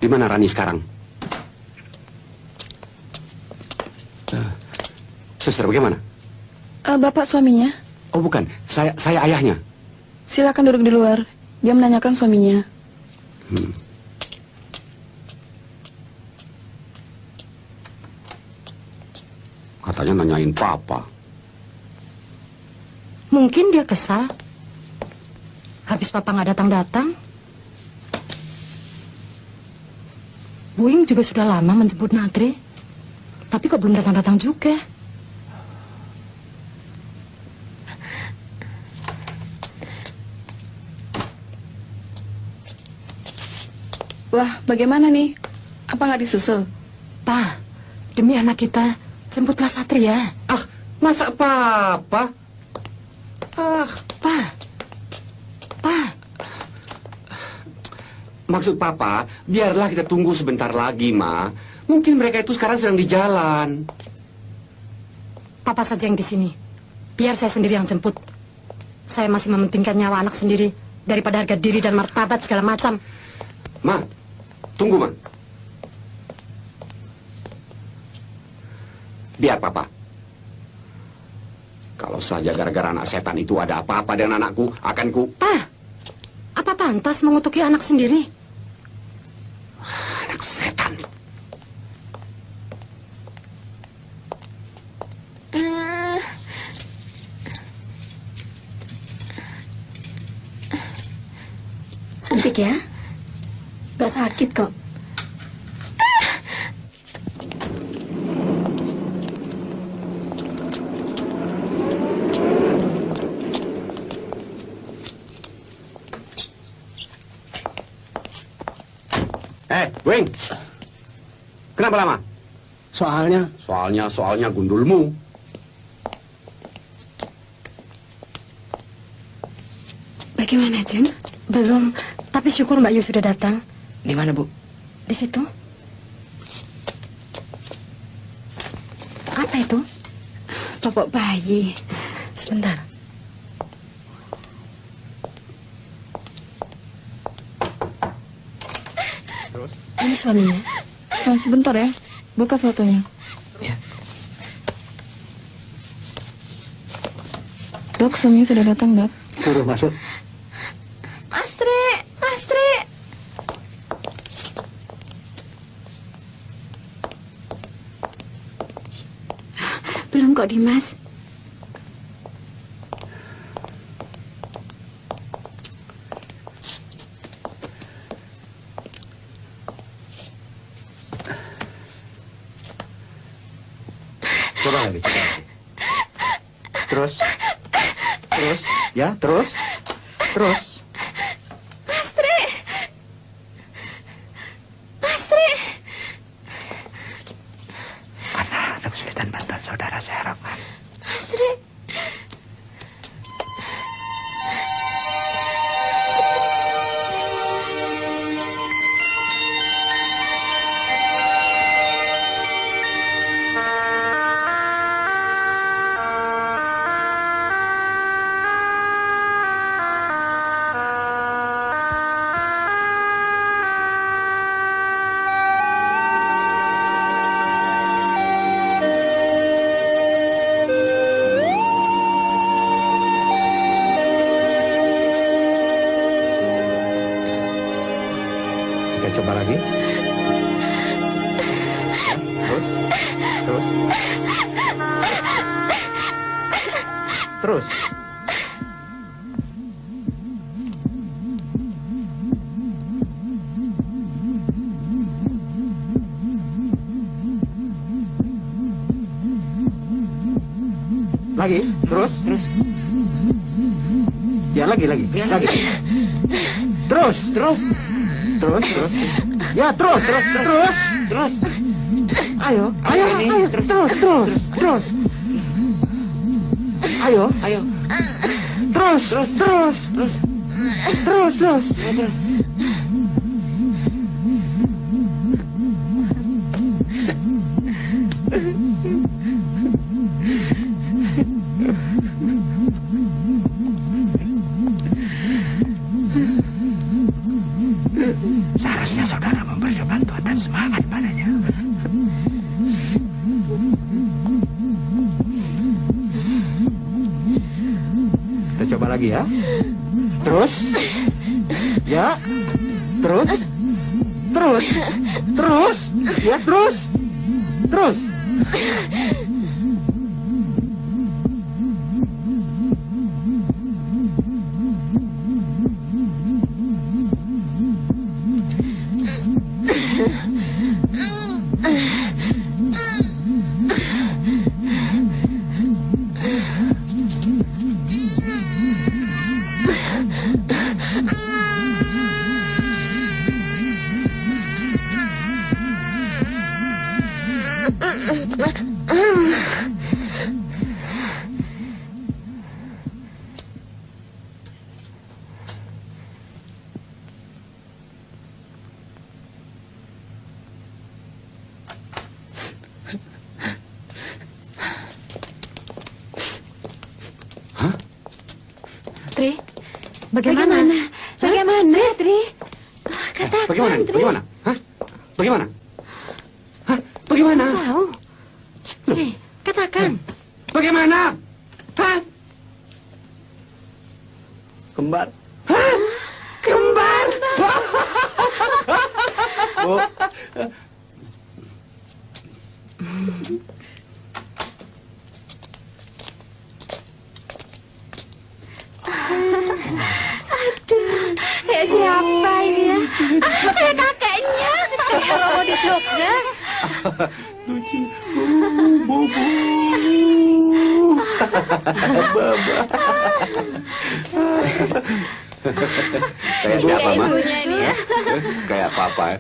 Di mana Rani sekarang? Suster, bagaimana? Bapak suaminya. Oh bukan, saya ayahnya. Silakan duduk di luar. Dia menanyakan suaminya. Katanya nanyain papa. Mungkin dia kesal. Habis papa nggak datang-datang. Buing juga sudah lama menjemput Natri. Tapi kok belum datang-datang juga. Wah, bagaimana nih? Apa nggak disusul? Pa, demi anak kita, jemputlah Satria. Ah, masa papa? Ah, Pa. Maksud papa, biarlah kita tunggu sebentar lagi, Ma. Mungkin mereka itu sekarang sedang di jalan. Papa saja yang di sini. Biar saya sendiri yang jemput. Saya masih mementingkan nyawa anak sendiri daripada harga diri dan martabat segala macam. Ma, tunggu, Ma. Biar papa. Kalau saja gara-gara anak setan itu ada apa-apa dengan anakku, akan ku... Pa, apa pantas mengutuki anak sendiri? Anak setan. Suntik ya? Gak sakit kok. Wing. Kenapa lama? Soalnya gundulmu. Bagaimana, Jen? Belum, tapi syukur Mbak Yu sudah datang. Di mana, Bu? Di situ. Apa itu? Popok bayi. Sebentar. Ini suaminya. Sebentar ya, buka fotonya. Ya. Dok, suaminya sudah datang, Dok. Suruh masuk. Mas Tri. Belum kok, Dimas. Coba lagi. Terus. Ya, terus. Mas Tri. Ada kesulitan bantuan saudara, saya harapkan. Mas Tri. Kita coba lagi. Terus. Lagi, terus. Ya, lagi. Terus. Ya, terus. Ayo, terus. Ayo. Terus. Seharusnya saudara memberi bantuan dan semangat padanya. Kita coba lagi ya. Terus. Ya. Terus. Ya, terus. Tri, bagaimana, Tri? Katakan, Tri. Bagaimana? Tahu. Katakan. Bagaimana? Kembar. Kembar. Bu. Aduh, kayak siapa ini ya? Kayak kakeknya. Kalau mau di Jogja. Lucu. Kayak siapa, Ma? Ibunya ini ya. Kayak papa.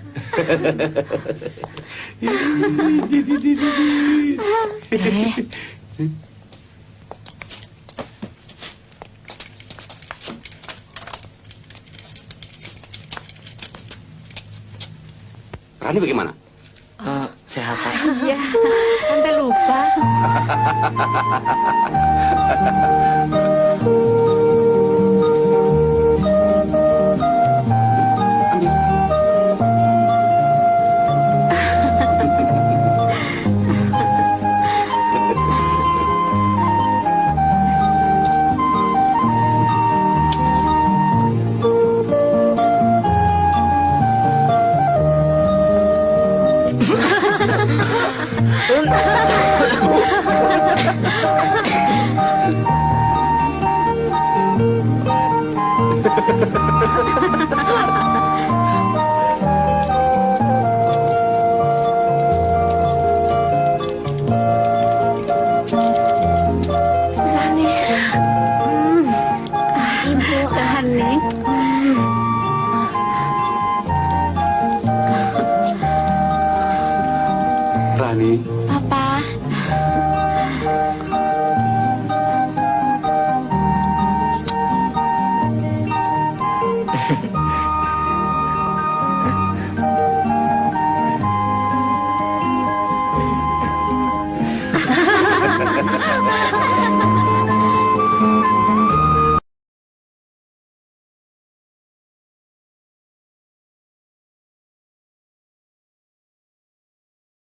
Rani bagaimana? Sehat, Pak. Iya, sampai lupa. Papa.